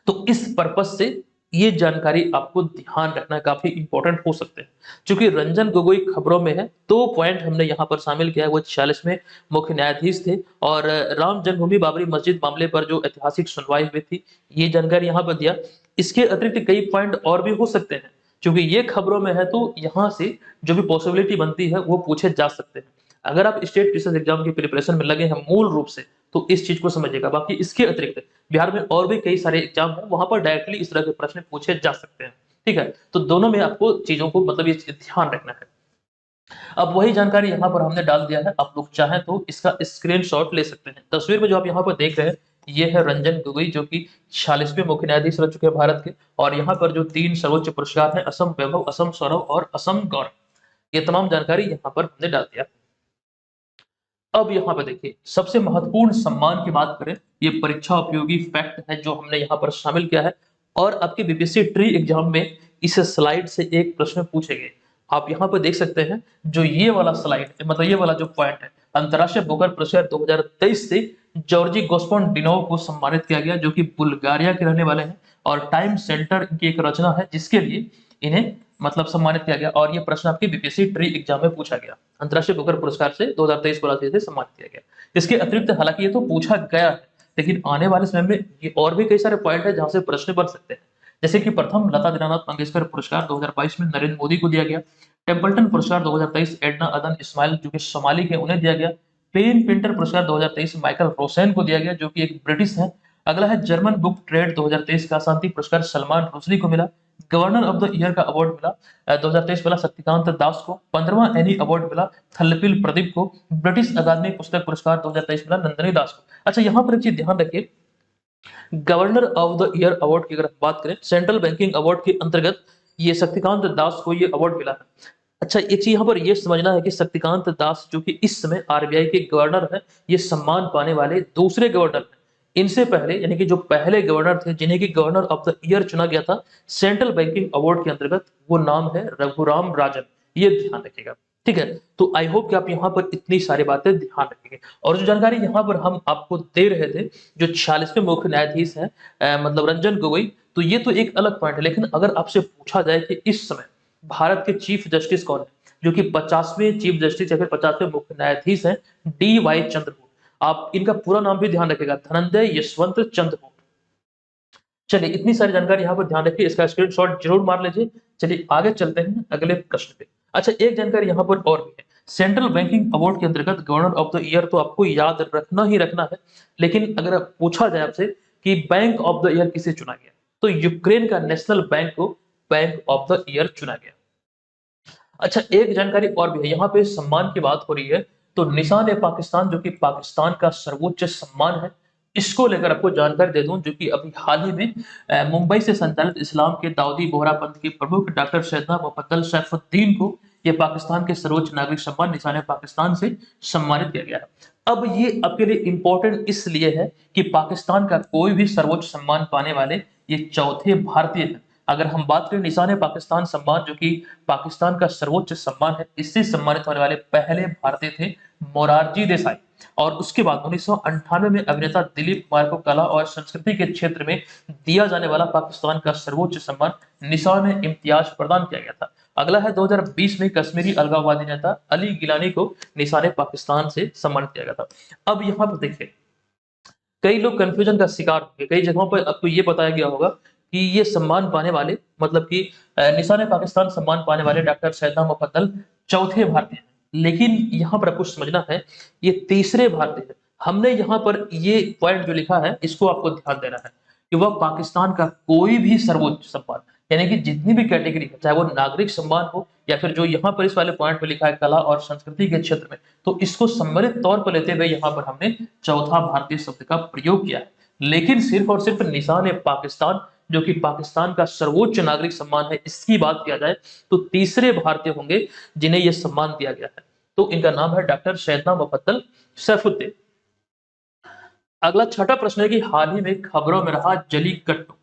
तो इस पर्पज से ये जानकारी आपको ध्यान रखना काफी इंपॉर्टेंट हो सकते हैं। क्योंकि रंजन गोगोई खबरों में है, 2 पॉइंट हमने यहाँ पर शामिल किया है। वो 46वें मुख्य न्यायाधीश थे और राम जन्मभूमि बाबरी मस्जिद मामले पर जो ऐतिहासिक सुनवाई हुई थी, ये जानकारी यहाँ पर दिया। इसके अतिरिक्त कई पॉइंट और भी हो सकते हैं, क्योंकि ये खबरों में है तो यहाँ से जो भी पॉसिबिलिटी बनती है वो पूछे जा सकते हैं। अगर आप स्टेट टीचर्स एग्जाम की प्रिपरेशन में लगे हैं मूल रूप से, तो इस चीज को समझिएगा। बाकी इसके अतिरिक्त बिहार में और भी कई सारे एग्जाम है, वहां पर डायरेक्टली इस तरह के प्रश्न पूछे जा सकते हैं। ठीक है, तो दोनों में आपको चीजों को मतलब ये ध्यान रखना है। अब वही जानकारी यहाँ पर हमने डाल दिया है, आप लोग चाहें तो इसका स्क्रीनशॉट ले सकते हैं। तस्वीर में जो आप यहाँ पर देख रहे हैं, ये है रंजन गोगोई, जो कि 46वें मुख्य न्यायाधीश रह चुके हैं भारत के। और यहाँ पर जो 3 सर्वोच्च पुरस्कार हैं, असम वैभव, असम सौरभ और असम गौरव, ये तमाम जानकारी यहाँ पर हमने डाल दिया। अब यहाँ पर देखिए, सबसे महत्वपूर्ण सम्मान की बात करें, ये परीक्षा उपयोगी फैक्ट है जो हमने यहाँ पर शामिल किया है। और आपके बीपीएससी ट्री एग्जाम में इस स्लाइड से एक प्रश्न पूछे गए। आप यहाँ पर देख सकते हैं, जो ये वाला स्लाइड मतलब ये वाला जो पॉइंट है, अंतर्राष्ट्रीय बुकर पुरस्कार 2023 से जॉर्जी गोस्पोंडिनोव को सम्मानित किया गया, जो कि बुल्गारिया के रहने वाले हैं। और टाइम सेंटर की एक रचना है जिसके लिए इन्हें मतलब सम्मानित किया गया। और ये प्रश्न आपके बीपीएससी ट्री एग्जाम में पूछा गया। अंतर्राष्ट्रीय बुकर पुरस्कार से 2023 को राशि से सम्मानित किया गया। इसके अतिरिक्त हालांकि ये तो पूछा गया है, लेकिन आने वाले समय में ये और भी कई सारे पॉइंट है जहां से प्रश्न बन सकते हैं। जैसे कि प्रथम लता दीनानाथ मंगेशकर पुरस्कार 2022 में नरेंद्र मोदी को दिया गया। टेम्पल्टन पुरस्कार 2023 एडना अदन इस्माइल, जो कि सोमाली के, उन्हें दिया गया। प्लेन प्रिंटर पुरस्कार 2023 माइकल रोसेन को दिया गया, जो कि एक ब्रिटिश है। अगला है जर्मन बुक ट्रेड 2023 का शांति पुरस्कार सलमान रुश्दी को मिला। गवर्नर ऑफ द ईयर का अवार्ड मिला 2023 मिला शक्तिकांत दास को। 15वां एनी अवार्ड मिला थल्लपिल प्रदीप को। ब्रिटिश अकादमी पुस्तक पुरस्कार 2023 मिला नंदनी दास को। अच्छा, यहाँ पर एक चीज ध्यान रखिए, governor of the year award की अगर बात करें, सेंट्रल बैंकिंग अवार्ड के अंतर्गत ये शक्तिकांत दास को ये अवार्ड मिला है। अच्छा, एक चीज यहाँ पर ये समझना है कि शक्तिकांत दास जो कि इस समय आरबीआई के गवर्नर है, ये सम्मान पाने वाले दूसरे गवर्नर हैं। इनसे पहले यानी कि जो पहले गवर्नर थे, जिन्हें की गवर्नर ऑफ द ईयर चुना गया था सेंट्रल बैंकिंग अवार्ड के अंतर्गत, वो नाम है रघुराम राजन। ये ध्यान रखिएगा, ठीक है। तो आई होप कि आप यहाँ पर इतनी सारी बातें ध्यान रखेंगे। और जो जानकारी यहाँ पर हम आपको दे रहे थे, जो 46वें मुख्य न्यायाधीश हैं मतलब रंजन गोगोई, तो ये तो एक अलग पॉइंट है। लेकिन अगर आपसे पूछा जाए कि इस समय भारत के चीफ जस्टिस कौन है, जो कि 50वें चीफ जस्टिस या फिर 50वें मुख्य न्यायाधीश हैं, डी वाई चंद्रचूड़। आप इनका पूरा नाम भी ध्यान रखिएगा, धनंजय यशवंत चंद्रचूड़। चलिए, इतनी सारी जानकारी यहाँ पर ध्यान रखिए, इसका स्क्रीनशॉट जरूर मार लीजिए। चलिए आगे चलते हैं अगले प्रश्न पे। अच्छा, एक जानकारी यहाँ पर और भी है, सेंट्रल बैंकिंग अवार्ड के अंतर्गत गवर्नर ऑफ द ईयर तो आपको याद रखना ही रखना है। लेकिन अगर पूछा जाए आपसे कि बैंक ऑफ द ईयर किसे चुना गया, तो यूक्रेन का नेशनल बैंक को बैंक ऑफ द ईयर चुना गया। अच्छा, एक जानकारी और भी है, यहाँ पे सम्मान की बात हो रही है, तो निशान ए पाकिस्तान, जो कि पाकिस्तान का सर्वोच्च सम्मान है, इसको लेकर आपको जानकारी दे दूं, जो कि अभी हाल ही में मुंबई से संचालित इस्लाम के दाऊदी बोहरा पंथ के प्रमुख डॉक्टर सैयदना मुफद्दल सैफुद्दीन को ये पाकिस्तान के सर्वोच्च नागरिक सम्मान निशान ए पाकिस्तान से सम्मानित किया गया है। अब ये आपके लिए इंपॉर्टेंट इसलिए है कि पाकिस्तान का कोई भी सर्वोच्च सम्मान पाने वाले ये चौथे भारतीय हैं। अगर हम बात करें निशान पाकिस्तान सम्मान, जो कि पाकिस्तान का सर्वोच्च सम्मान है, इससे सम्मानित होने वाले पहले भारतीय थे मोरारजी देसाई। और उसके बाद 1998 में अभिनेता दिलीप कुमार को कला और संस्कृति के क्षेत्र में दिया जाने वाला पाकिस्तान का सर्वोच्च सम्मान निशान इम्तियाज प्रदान किया गया था। अगला है 2020 में कश्मीरी अलगाववादी नेता अली गिलानी को निशान पाकिस्तान से सम्मानित किया गया था। अब यहाँ पर देखिए, कई लोग कंफ्यूजन का शिकार होंगे, कई जगहों पर आपको ये बताया गया होगा कि ये सम्मान पाने वाले मतलब कि निशान पाकिस्तान सम्मान पाने वाले डॉक्टर सैयदना मुफद्दल चौथे भारतीय हैं। लेकिन यहाँ पर आपको समझना है, ये तीसरे भारतीय हैं। हमने यहाँ पर ये पॉइंट जो लिखा है, इसको आपको ध्यान देना है कि वह पाकिस्तान का कोई भी सर्वोच्च सम्मान, यानी कि जितनी भी कैटेगरी है, चाहे वो नागरिक सम्मान हो या फिर जो यहाँ पर इस वाले पॉइंट पे लिखा है कला और संस्कृति के क्षेत्र में, तो इसको सम्मिलित तौर पर लेते हुए यहाँ पर हमने चौथा भारतीय शब्द का प्रयोग किया है। लेकिन सिर्फ और सिर्फ निशान पाकिस्तान, जो कि पाकिस्तान का सर्वोच्च नागरिक सम्मान है, इसकी बात किया जाए तो तीसरे भारतीय होंगे जिन्हें यह सम्मान दिया गया है। तो इनका नाम है डॉक्टर सैयदना मुफद्दल सैफुद्दीन। अगला छठा प्रश्न है कि हाल ही में खबरों में रहा जलीकट्टू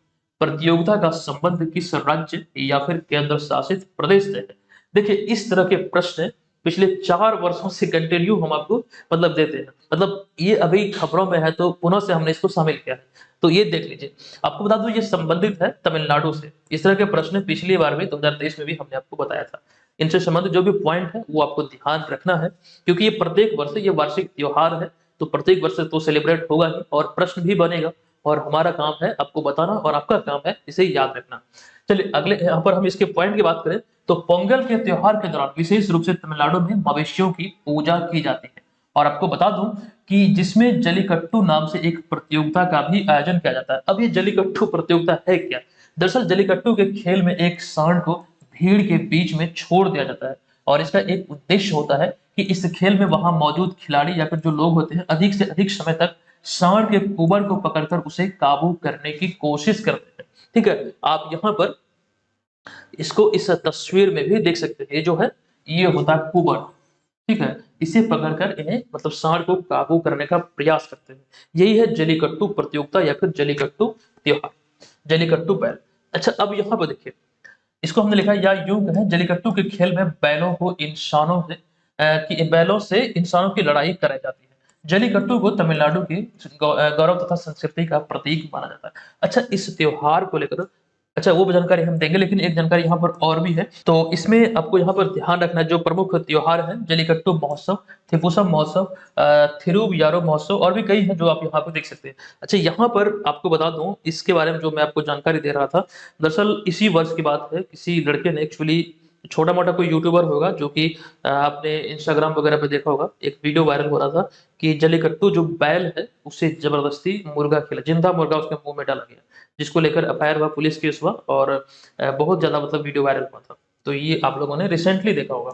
प्रतियोगिता का संबंध किस राज्य या फिर केंद्र शासित प्रदेश से है। देखिए, इस तरह के प्रश्न पिछले 4 वर्षों से कंटिन्यू हम आपको मतलब देते हैं, मतलब ये अभी खबरों में है तो पुनः से हमने इसको शामिल किया है। तो ये देख लीजिए, आपको बता दूं ये संबंधित है तमिलनाडु से। इस तरह के प्रश्न पिछली बार में 2023 में भी हमने आपको बताया था। इनसे संबंधित जो भी पॉइंट है वो आपको ध्यान रखना है, क्योंकि ये प्रत्येक वर्ष ये वार्षिक त्योहार है, तो प्रत्येक वर्ष तो सेलिब्रेट होगा ही और प्रश्न भी बनेगा, और हमारा काम है आपको बताना और आपका काम है इसे याद रखना। चलिए अगले यहाँ पर हम इसके पॉइंट की बात करें तो पोंगल के त्योहार के दौरान विशेष रूप से तमिलनाडु में मवेशियों की पूजा की जाती है। और आपको बता दूं कि जिसमें जलीकट्टू नाम से एक प्रतियोगिता का भी आयोजन किया जाता है। अब ये जलीकट्टू प्रतियोगिता है क्या? दरअसल जलीकट्टू के खेल में एक सांड को भीड़ के बीच में छोड़ दिया जाता है और इसका एक उद्देश्य होता है कि इस खेल में वहां मौजूद खिलाड़ी या फिर जो लोग होते हैं अधिक से अधिक समय तक सांड के कुबर को पकड़कर उसे काबू करने की कोशिश करते हैं। ठीक है, आप यहाँ पर इसको इस तस्वीर में भी देख सकते हैं। ये जो है ये होता है कुबर, ठीक है, इसे पकड़कर इन्हें मतलब सांड को काबू करने का प्रयास करते हैं। यही है जलीकट्टू प्रतियोगिता या फिर जलीकट्टू त्योहार, जलीकट्टू बैल। अच्छा, अब यहाँ पर देखिए, इसको हमने लिखा या यूं कहें, जलीकट्टू के खेल में बैलों से इंसानों की लड़ाई कराई जाती है। जलीकट्टू को तमिलनाडु की गौरव तथा संस्कृति का प्रतीक माना जाता है। अच्छा, इस त्योहार को लेकर अच्छा वो जानकारी हम देंगे, लेकिन एक जानकारी यहाँ पर और भी है। तो इसमें आपको यहाँ पर ध्यान रखना है, जो प्रमुख त्योहार है जलीकट्टू महोत्सव, थिपुसम महोत्सव, थिरुवियारो महोत्सव और भी कई हैं जो आप यहाँ पर देख सकते हैं। अच्छा, यहाँ पर आपको बता दूं इसके बारे में जो मैं आपको जानकारी दे रहा था, दरअसल इसी वर्ष की बात है, किसी लड़के ने एक्चुअली छोटा मोटा कोई यूट्यूबर होगा जो कि आपने इंस्टाग्राम वगैरह पे देखा होगा, एक वीडियो वायरल हो रहा था कि जलीकट्टू जो बैल है उसे जबरदस्ती मुर्गा खिला, जिंदा मुर्गा उसके मुंह में डाला गया, जिसको लेकर एफआईआर हुआ, पुलिस केस हुआ और बहुत ज्यादा मतलब वीडियो वायरल हुआ था। तो ये आप लोगों ने रिसेंटली देखा होगा।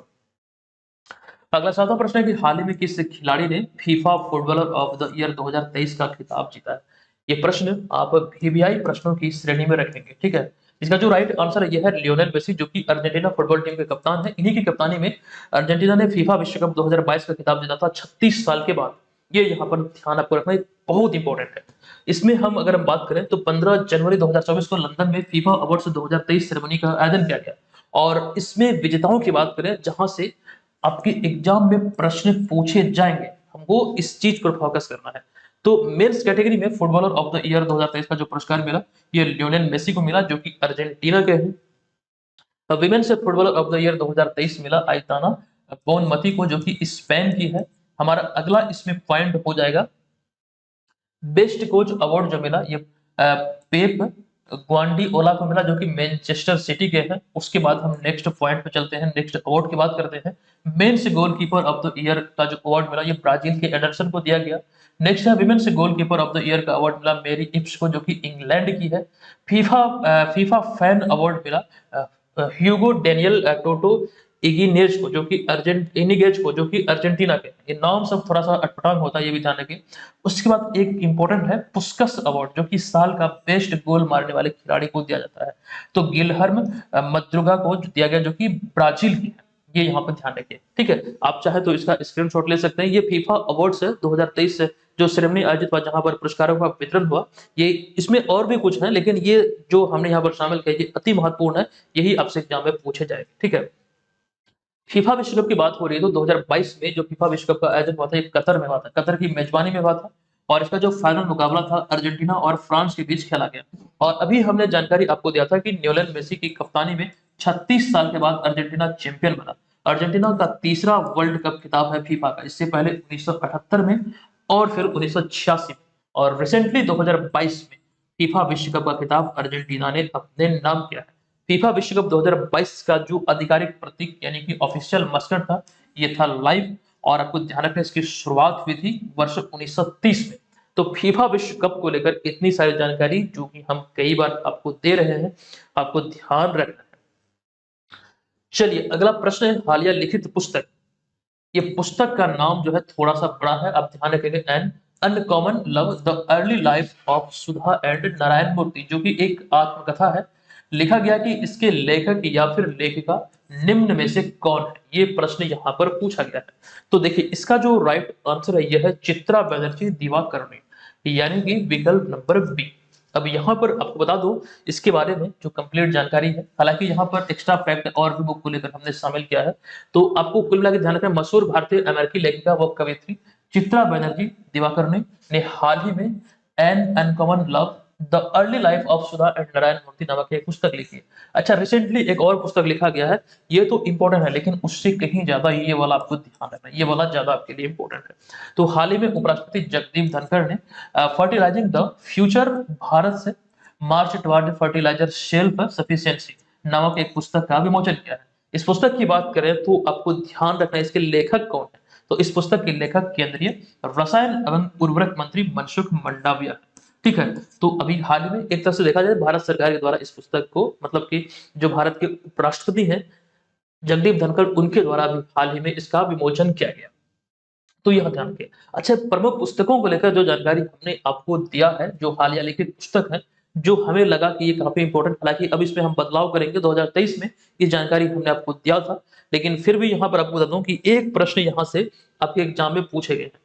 अगला 7वां प्रश्न है कि हाल ही में किस खिलाड़ी ने FIFA footballer of the year 2023 का खिताब जीता है? ये प्रश्न आप वीवीआई प्रश्नों की श्रेणी में रखेंगे, ठीक है। इसका जो राइट आंसर है यह है लियोनेल मेसी, जो कि अर्जेंटीना फुटबॉल टीम के कप्तान है। इन्हीं की कप्तानी में अर्जेंटीना ने फीफा विश्व कप 2022 का खिताब जीता था 36 साल के बाद। ये यहाँ पर ध्यान आपको रखना बहुत इंपॉर्टेंट है। इसमें हम अगर हम बात करें तो 15 जनवरी 2024 को लंदन में फीफा अवार्ड्स 2023 सेरेमनी का आयोजन किया गया और इसमें विजेताओं की बात करें जहां से आपके एग्जाम में प्रश्न पूछे जाएंगे, हमको इस चीज पर फोकस करना है। तो मेंस कैटेगरी में फुटबॉलर ऑफ द ईयर 2023 का जो पुरस्कार मिला ये लियोनेल मेसी को मिला, जो कि अर्जेंटीना के हैं। Women's footballer of the year 2023 मिला आइताना बोनमती को, जो कि स्पेन की है। हमारा अगला इसमें पॉइंट हो जाएगा बेस्ट कोच अवार्ड जो मिला ये पेप ग्वांडियोला को मिला, जो कि मैनचेस्टर सिटी के हैं। उसके बाद हम नेक्स्ट पॉइंट पे चलते हैं, नेक्स्ट अवार्ड की बात करते हैं। Mains goalkeeper of the year का जो अवार्ड मिला ये ब्राजील के एडरसन को दिया गया। नेक्स्ट है women's goalkeeper of the year का अवार्ड मिला मेरी इप्स को, जो कि इंग्लैंड की है। फीफा फैन अवार्ड मिला ह्यूगो डेनियल टोटो इगिनेज को, जो कि इनिगेज को, जो कि अर्जेंटीना के। ये नाम सब थोड़ा सा अटपटांग होता है, ये भी ध्यान रखें। उसके बाद एक इंपॉर्टेंट है पुस्कस अवार्ड, जो कि साल का बेस्ट गोल मारने वाले खिलाड़ी को दिया जाता है। तो गिलहर्म मद्रुगा को दिया गया, जो कि ब्राजील की है। ये यहाँ पर ध्यान रखिए, ठीक है। आप चाहे तो इसका स्क्रीनशॉट ले सकते हैं। ये फीफा अवार्ड्स है 2023 से जो सेरेमनी आयोजित हुआ, जहां पर पुरस्कारों का वितरण हुआ। ये इसमें और भी कुछ है, लेकिन ये जो हमने यहाँ पर शामिल किया ये अति महत्वपूर्ण है, यही आपसे एग्जाम में पूछे जाएंगे, ठीक है। फीफा विश्व कप की बात हो रही है तो 2022 में जो फीफा विश्व कप का आयोजन हुआ था ये कतर में हुआ था, कतर की मेजबानी में हुआ था और इसका जो फाइनल मुकाबला था अर्जेंटीना और फ्रांस के बीच खेला गया। और अभी हमने जानकारी आपको दिया था कि लियोनेल मेसी की कप्तानी में 36 साल के बाद अर्जेंटीना चैंपियन बना। अर्जेंटीना का तीसरा वर्ल्ड कप खिताब है फीफा का, इससे पहले 1978 में और फिर 1986 में और रिसेंटली 2022 में फीफा विश्व कप का खिताब अर्जेंटीना ने अपने नाम किया है। फीफा विश्व कप 2022 का जो आधिकारिक प्रतीक यानी कि ऑफिशियल मस्कट था ये था लाइव, और आपको ध्यान रखना इसकी शुरुआत हुई थी वर्ष 1930 में। तो फीफा विश्व कप को लेकर इतनी सारी जानकारी जो कि हम कई बार आपको दे रहे हैं, आपको ध्यान रखना है। चलिए अगला प्रश्न है हालिया लिखित पुस्तक। ये पुस्तक का नाम जो है थोड़ा सा बड़ा है, आप ध्यान रखेंगे। An uncommon love the early life of Sudha and Narayan Murthy, जो कि एक आत्मकथा है। लिखा गया कि इसके लेखक या फिर लेखिका निम्न में से कौन है, ये प्रश्न यहाँ पर पूछा गया है। तो देखिए इसका जो राइट आंसर है यह है चित्रा बनर्जी दिवाकरणी, यानी कि विकल्प नंबर बी। अब यहाँ पर आपको बता दो इसके बारे में जो कंप्लीट जानकारी है, हालांकि यहाँ पर एक्स्ट्रा फैक्ट और भी बुक को लेकर हमने शामिल किया है। तो आपको कुल मिलाकर ध्यान रखना, मशहूर भारतीय अमेरिकी लेखिका व कवियत्री चित्रा बनर्जी दिवाकरणी ने हाल ही में an uncommon love the early life of Sudha and Narayan Murthy नामक एक पुस्तक लिखी है। अच्छा, रिसेंटली एक और पुस्तक लिखा गया है, ये तो इंपॉर्टेंट है लेकिन उससे कहीं ज्यादा ये वाला आपको ध्यान रखना है, ये वाला ज्यादा आपके लिए इंपॉर्टेंट है। तो हाल ही में उपराष्ट्रपति जगदीप धनखड़ ने फर्टिलाइजिंग द फ्यूचर भारत से मार्च टुवर्ड फर्टिलाइजर शेल्फ सफिशिएंसी नामक एक पुस्तक का विमोचन किया है। इस पुस्तक की बात करें तो आपको ध्यान रखना है इसके लेखक कौन है। तो इस पुस्तक के लेखक केंद्रीय रसायन एवं उर्वरक मंत्री मनसुख मंडाविया है, ठीक है। तो अभी हाल ही में एक तरह से देखा जाए भारत सरकार के द्वारा इस पुस्तक को, मतलब कि जो भारत के उपराष्ट्रपति हैं जगदीप धनखड़ उनके द्वारा भी हाल ही में इसका विमोचन किया गया। तो यह ध्यान रखिए। अच्छा, प्रमुख पुस्तकों को लेकर जो जानकारी हमने आपको दिया है, जो हालिया लिखित पुस्तक है, जो हमें लगा कि ये काफ़ी इम्पोर्टेंट, हालाँकि अब इसमें हम बदलाव करेंगे 2023 में, ये जानकारी हमने आपको दिया था। लेकिन फिर भी यहाँ पर आपको बता दूँ कि एक प्रश्न यहाँ से आपके एग्ज़ाम में पूछे गए हैं।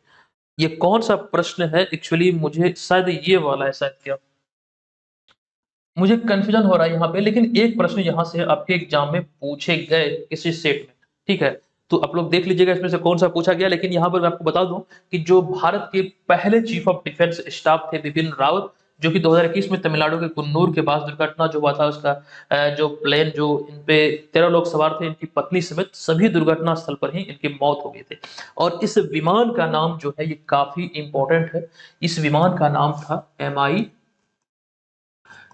ये कौन-सा प्रश्न है एक्चुअली, मुझे शायद ये वाला है शायद, क्या मुझे कन्फ्यूज़न हो रहा है यहाँ पे, लेकिन एक प्रश्न यहाँ से आपके एग्ज़ाम में पूछे गए किसी सेट में, ठीक है? तो आप लोग देख लीजिएगा इसमें से कौन-सा पूछा गया, लेकिन यहाँ पर मैं आपको बता दूँ कि जो भारत के पहले चीफ ऑफ डिफेंस स्टाफ थे बिपिन रावत, जो कि 2021 में तमिलनाडु के कुन्नूर के पास दुर्घटना जो हुआ था उसका जो प्लेन जो इन पे 13 लोग सवार थे, इनकी पत्नी समेत सभी दुर्घटना स्थल पर ही इनकी मौत हो गई थी। और इस विमान का नाम जो है ये काफ़ी इम्पोर्टेंट है। इस विमान का नाम था MI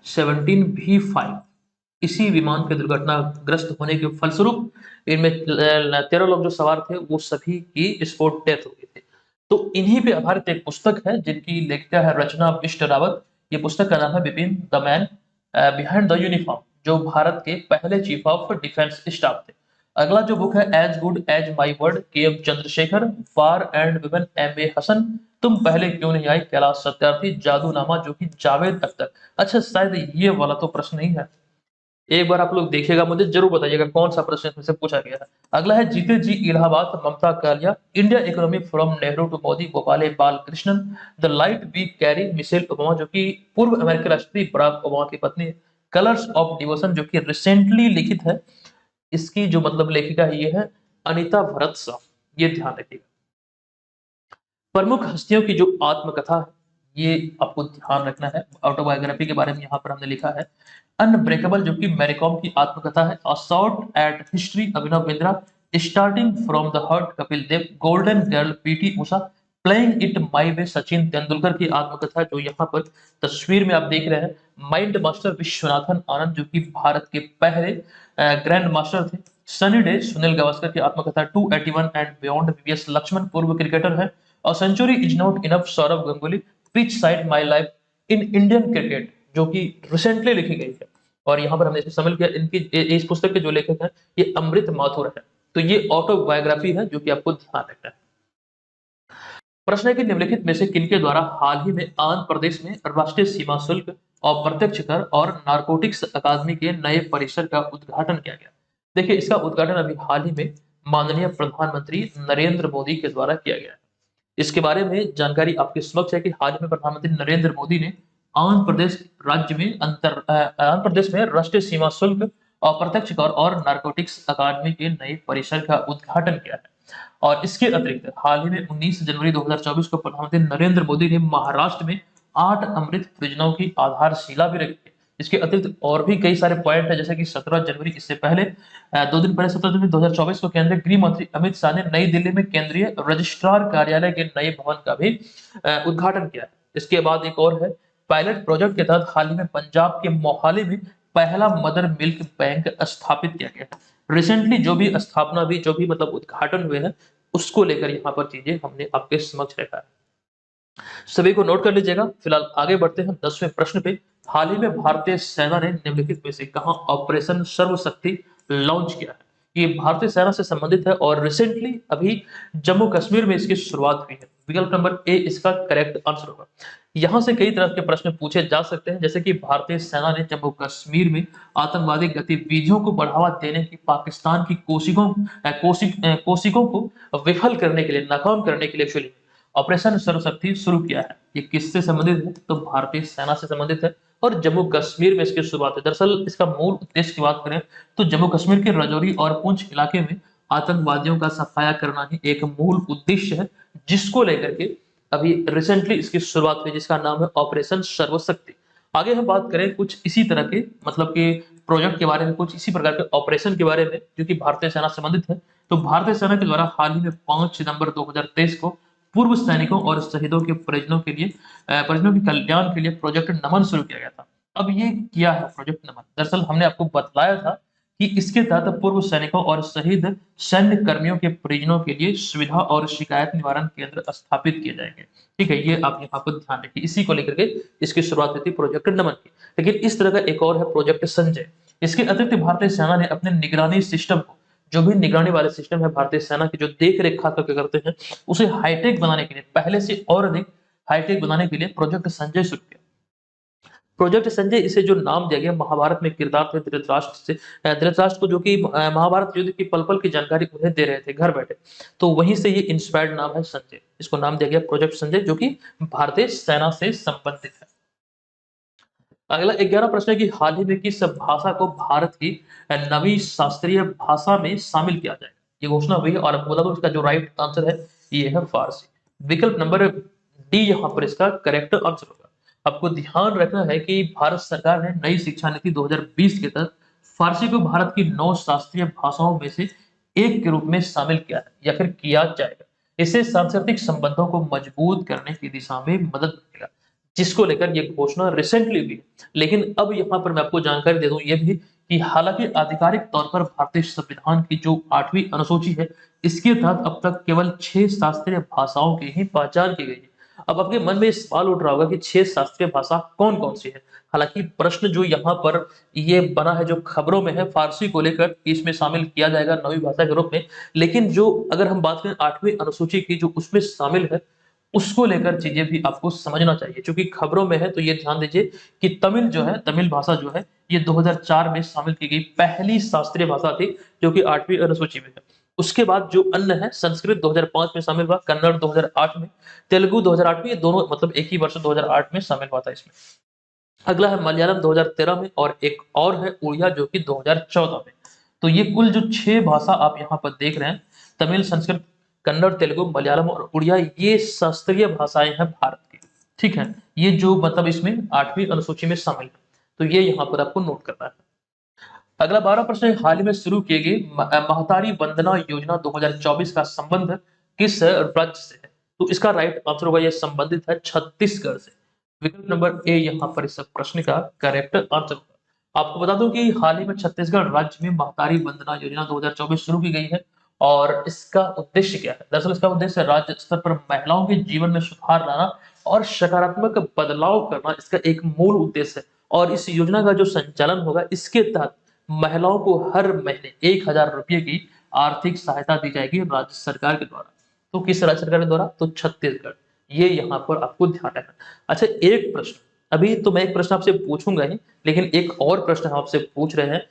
17V5। इसी विमान के दुर्घटनाग्रस्त होने के फलस्वरूप इनमें 13 लोग जो सवार थे वो सभी की स्पॉट डेथ हो गई थी। तो इन्हीं पे आधारित एक पुस्तक है जिनकी लेखिका है रचना बिष्ट रावत। ये पुस्तक का नाम है Bipin the man behind the uniform, जो भारत के पहले चीफ ऑफ डिफेंस स्टाफ थे। अगला जो बुक है as good as my word KM Chandrasekhar, war and women MA Hasan, तुम पहले क्यों नहीं आई कैलाश सत्यार्थी, जादूनामा जो कि जावेद अख्तर। अच्छा, शायद ये वाला तो प्रश्न नहीं है, एक बार आप लोग देखिएगा, मुझे जरूर बताइएगा कौन सा प्रश्न इसमें से पूछा गया है। अगला है जीते जी Allahabad, Mamta Kalia, India economy from Nehru to Modi, Gopale Balakrishnan, the light we carry, Michelle Obama जो कि पूर्व अमेरिकी राष्ट्रपति बराक ओबामा की पत्नी है, कलर्स ऑफ डिवोशन जो कि रिसेंटली लिखित है, इसकी जो मतलब लेखिका है ये है अनीता भरत शाह, ये ध्यान रखिएगा। प्रमुख हस्तियों की जो आत्मकथा है ये आपको ध्यान रखना है, ऑटोबायोग्राफी के बारे में यहाँ पर हमने लिखा है। अनब्रेकेबल जो कि मैरीकॉम की आत्मकथा है। A shot at history Abhinav Bindra, starting from the heart Kapil Dev, golden girl PT Usha, playing it my way Sachin Tendulkar की आत्मकथा जो यहाँ पर तस्वीर में आप देख रहे हैं। माइंड मास्टर विश्वनाथन आनंद जो कि भारत के पहले ग्रैंड मास्टर थे। सनी डे सुनील गावस्कर की आत्मकथा 281 एंड बियॉन्ड VS लक्ष्मण पूर्व क्रिकेटर है। और century is not enough Sourav Ganguly, pitch side my life in Indian cricket जो कि रिसेंटली लिखी गई है। और यहाँ पर हमने इसमें शामिल किया इनकी इस पुस्तक के जो लेखक हैं ये अमृत माथुर है। तो ये ऑटोबायोग्राफी है जो कि आपको ध्यान रखना है। प्रश्न है कि निम्नलिखित में से किनके द्वारा हाल ही में आंध्र प्रदेश में राष्ट्रीय सीमा शुल्क, अप्रत्यक्ष कर और नारकोटिक्स अकादमी के नए परिसर का उद्घाटन किया गया। देखिए, इसका उद्घाटन अभी हाल ही में माननीय प्रधानमंत्री नरेंद्र मोदी के द्वारा किया गया है। इसके बारे में जानकारी आपके समक्ष है कि हाल ही में प्रधानमंत्री नरेंद्र मोदी ने आंध्र प्रदेश राज्य में आंध्र प्रदेश में राष्ट्रीय सीमा शुल्क, अप्रत्यक्ष कर और नारकोटिक्स अकादमी के नए परिसर का उद्घाटन किया है। और इसके अतिरिक्त हाल ही में 19 जनवरी 2024 को प्रधानमंत्री नरेंद्र मोदी ने महाराष्ट्र में 8 अमृत परियोजनाओं की आधारशिला भी रखी है। इसके अतिरिक्त और भी कई सारे पॉइंट है, जैसे कि 17 जनवरी, इससे पहले 2 दिन पहले 17 जनवरी 2024 को केंद्रीय गृह मंत्री अमित शाह ने नई दिल्ली में केंद्रीय रजिस्ट्रार कार्यालय के नए भवन का भी उद्घाटन किया है। इसके बाद एक और है, पायलट प्रोजेक्ट के तहत हाल ही में पंजाब के मोहाली में पहला मदर मिल्क बैंक स्थापित किया गया है। रिसेंटली जो भी स्थापना भी जो भी मतलब उद्घाटन हुए हैं उसको लेकर यहाँ पर चीजें हमने आपके समक्ष रखा है। सभी को नोट कर लीजिएगा। फिलहाल आगे बढ़ते हैं 10वें प्रश्न पे। हाल ही में भारतीय सेना ने निम्नलिखित में से कहां ऑपरेशन सर्वशक्ति लॉन्च किया है? ये भारतीय सेना से संबंधित है और रिसेंटली अभी जम्मू कश्मीर में इसकी शुरुआत हुई है। विकल्प नंबर ए इसका करेक्ट आंसर होगा। यहाँ से कई तरह के प्रश्न पूछे जा सकते हैं, जैसे कि भारतीय सेना ने जम्मू कश्मीर में आतंकवादी गतिविधियों को बढ़ावा देने की पाकिस्तान की कोशिशों को विफल करने के लिए, नाकाम करने के लिए एक्चुअली ऑपरेशन सर्वशक्ति शुरू किया है। ये किससे संबंधित है? तो भारतीय सेना से संबंधित है और जम्मू कश्मीर में इसकी शुरुआत है। दरअसल इसका मूल उद्देश्य की बात करें तो जम्मू कश्मीर के राजौरी और पुंछ इलाके में आतंकवादियों का सफाया करना ही एक मूल उद्देश्य है, जिसको लेकर के अभी रिसेंटली इसकी शुरुआत हुई, जिसका नाम है ऑपरेशन सर्वशक्ति। आगे हम बात करें कुछ इसी तरह के मतलब के प्रोजेक्ट के बारे में, कुछ इसी प्रकार के ऑपरेशन के बारे में जो कि भारतीय सेना से संबंधित है। तो भारतीय सेना के द्वारा हाल ही में 5 सितंबर 2023 को पूर्व सैनिकों और शहीदों के परिजनों के कल्याण के लिए प्रोजेक्ट नमन शुरू किया गया था। अब ये क्या है प्रोजेक्ट नमन? दरअसल हमने आपको बतलाया था कि इसके तहत पूर्व सैनिकों और शहीद सैन्य कर्मियों के परिजनों के लिए सुविधा और शिकायत निवारण केंद्र स्थापित किए जाएंगे। ठीक है, ये आप यहाँ पर ध्यान रखिए। इसी को लेकर के इसकी शुरुआत हुई थी प्रोजेक्ट नमन की। लेकिन इस तरह का एक और है प्रोजेक्ट संजय। इसके अतिरिक्त भारतीय सेना ने अपने निगरानी सिस्टम को जो भी निगरानी वाले सिस्टम है भारतीय सेना की, जो देख रेख खास करके करते हैं, उसे हाईटेक बनाने के लिए, पहले से और अधिक हाईटेक बनाने के लिए प्रोजेक्ट संजय शुरू किया। प्रोजेक्ट संजय, इसे जो नाम दिया गया महाभारत में किरदार थे धृतराष्ट्र से, धृतराष्ट्र को जो कि महाभारत युद्ध की पल पल की जानकारी उन्हें दे रहे थे घर बैठे, तो वहीं से ये इंस्पायर्ड नाम है संजय। इसको नाम दिया गया प्रोजेक्ट संजय, जो कि भारतीय सेना से संबंधित है। अगला 11 प्रश्न है कि हाल ही में किस भाषा को भारत की नवी शास्त्रीय भाषा में शामिल किया जाएगा? ये घोषणा हुई है और आपको बता दूं इसका जो राइट आंसर है ये है फारसी। विकल्प नंबर डी यहाँ पर इसका करेक्ट आंसर होगा। आपको ध्यान रखना है कि भारत सरकार ने नई शिक्षा नीति 2020 के तहत फारसी को भारत की 9 शास्त्रीय भाषाओं में से एक के रूप में शामिल किया है या फिर किया जाएगा। इससे सांस्कृतिक संबंधों को मजबूत करने की दिशा में मदद मिलेगा, जिसको लेकर ये घोषणा रिसेंटली हुई। लेकिन अब यहाँ पर मैं आपको जानकारी दे दूं ये भी कि हालांकि आधिकारिक तौर पर भारतीय संविधान की जो 8वीं अनुसूची है, इसके तहत अब तक केवल 6 शास्त्रीय भाषाओं की ही पहचान की गई है। अब आपके मन में सवाल उठ रहा होगा कि 6 शास्त्रीय भाषा कौन कौन सी है। हालांकि प्रश्न जो यहाँ पर ये बना है, जो खबरों में है फारसी को लेकर कि इसमें शामिल किया जाएगा नवी भाषा के रूप में, लेकिन जो अगर हम बात करें 8वीं अनुसूची की जो उसमें शामिल है, उसको लेकर चीजें भी आपको समझना चाहिए। क्योंकि खबरों में है तो ये ध्यान दीजिए कि तमिल जो है, तमिल भाषा जो है, ये 2004 में शामिल की गई पहली शास्त्रीय भाषा थी जो कि 8वीं अनुसूची में है। उसके बाद जो अन्य है, संस्कृत 2005 में शामिल हुआ, कन्नड़ 2008 में, तेलुगु 2008 में, ये दोनों मतलब एक ही वर्ष 2008 में शामिल हुआ था इसमें। अगला है मलयालम 2013 में और एक और है उड़िया जो कि 2014 में। तो ये कुल जो 6 भाषा आप यहाँ पर देख रहे हैं, तमिल, संस्कृत, कन्नड़, तेलुगु, मलयालम और उड़िया, ये शास्त्रीय भाषाएं हैं भारत की। ठीक है, ये जो मतलब इसमें 8वीं अनुसूची में शामिल है, तो ये यहाँ पर आपको नोट करना है। अगला 12 प्रश्न है, हाल ही में शुरू किए गए महतारी वंदना योजना 2024 का संबंध किस राज्य से है? तो इसका राइट आंसर होगा, ये संबंधित है छत्तीसगढ़ से। विकल्प नंबर ए यहाँ पर इस प्रश्न का करेक्ट आंसर होगा। आपको बता दूं कि हाल ही में छत्तीसगढ़ राज्य में महतारी वंदना योजना 2024 शुरू की गई है और इसका उद्देश्य क्या है? दरअसल इसका उद्देश्य राज्य स्तर पर महिलाओं के जीवन में सुधार लाना और सकारात्मक बदलाव करना, इसका एक मूल उद्देश्य है। और इस योजना का जो संचालन होगा, इसके तहत महिलाओं को हर महीने 1000 रुपये की आर्थिक सहायता दी जाएगी राज्य सरकार के द्वारा। तो किस राज्य सरकार के द्वारा? तो छत्तीसगढ़। ये यहाँ पर आपको ध्यान रखना। अच्छा, एक प्रश्न, अभी तो मैं एक प्रश्न आपसे पूछूंगा ही, लेकिन एक और प्रश्न हम आपसे पूछ रहे हैं।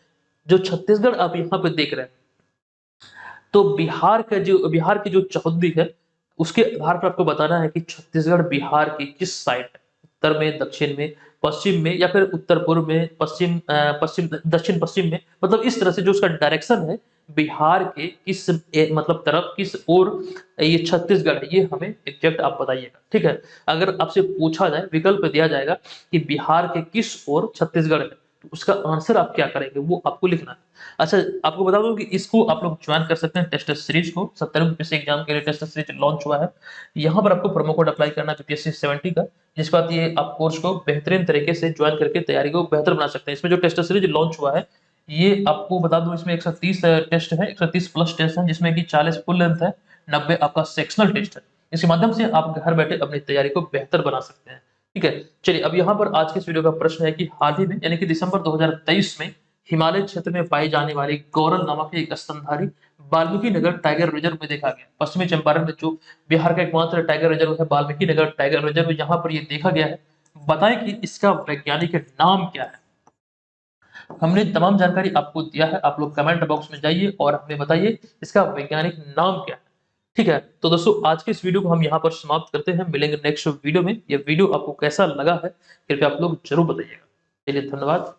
जो छत्तीसगढ़ आप यहाँ पे देख रहे हैं, तो बिहार की जो चौहद्दी है, उसके आधार पर आपको बताना है कि छत्तीसगढ़ बिहार की किस साइड है, उत्तर में, दक्षिण में, पश्चिम में, या फिर उत्तर पूर्व में, पश्चिम दक्षिण पश्चिम में, मतलब इस तरह से जो उसका डायरेक्शन है बिहार के किस मतलब तरफ, किस ओर ये छत्तीसगढ़ है, ये हमें एग्जैक्ट आप बताइएगा। ठीक है, अगर आपसे पूछा जाए, विकल्प दिया जाएगा कि बिहार के किस ओर छत्तीसगढ़ है, तो उसका आंसर आप क्या करेंगे वो आपको लिखना है। अच्छा, आपको बता दूं कि इसको आप लोग ज्वाइन कर सकते हैं टेस्ट सीरीज को। 70 यूपीएससी एग्जाम के लिए टेस्ट सीरीज लॉन्च हुआ है। यहाँ पर आपको प्रोमो कोड अप्लाई करना है बीपीएससी 70 का, जिसके बाद ये आप कोर्स को बेहतरीन तरीके से ज्वाइन करके तैयारी को बेहतर बना सकते हैं। इसमें जो टेस्ट सीरीज लॉन्च हुआ है, ये आपको बता दूं इसमें 130 टेस्ट है, 130 प्लस टेस्ट है, जिसमें कि 40 फुल लेंथ है, 90 आपका सेक्शनल टेस्ट है। इसके माध्यम से आप घर बैठे अपनी तैयारी को बेहतर बना सकते हैं। ठीक है, चलिए अब यहाँ पर आज के इस वीडियो का प्रश्न है कि हाल ही में यानी कि दिसंबर 2023 में हिमालय क्षेत्र में पाई जाने वाली गौरल नामक एक स्तनधारी वाल्मीकि नगर टाइगर रिजर्व में देखा गया। पश्चिमी चंपारण में जो बिहार का एकमात्र टाइगर रिजर्व है वाल्मीकि नगर टाइगर रिजर्व, यहाँ पर ये देखा गया है। बताएं कि इसका वैज्ञानिक नाम क्या है। हमने तमाम जानकारी आपको दिया है, आप लोग कमेंट बॉक्स में जाइए और हमें बताइए इसका वैज्ञानिक नाम क्या है। ठीक है, तो दोस्तों आज के इस वीडियो को हम यहाँ पर समाप्त करते हैं। मिलेंगे नेक्स्ट वीडियो में। ये वीडियो आपको कैसा लगा है कृपया आप लोग जरूर बताइएगा। चलिए, धन्यवाद।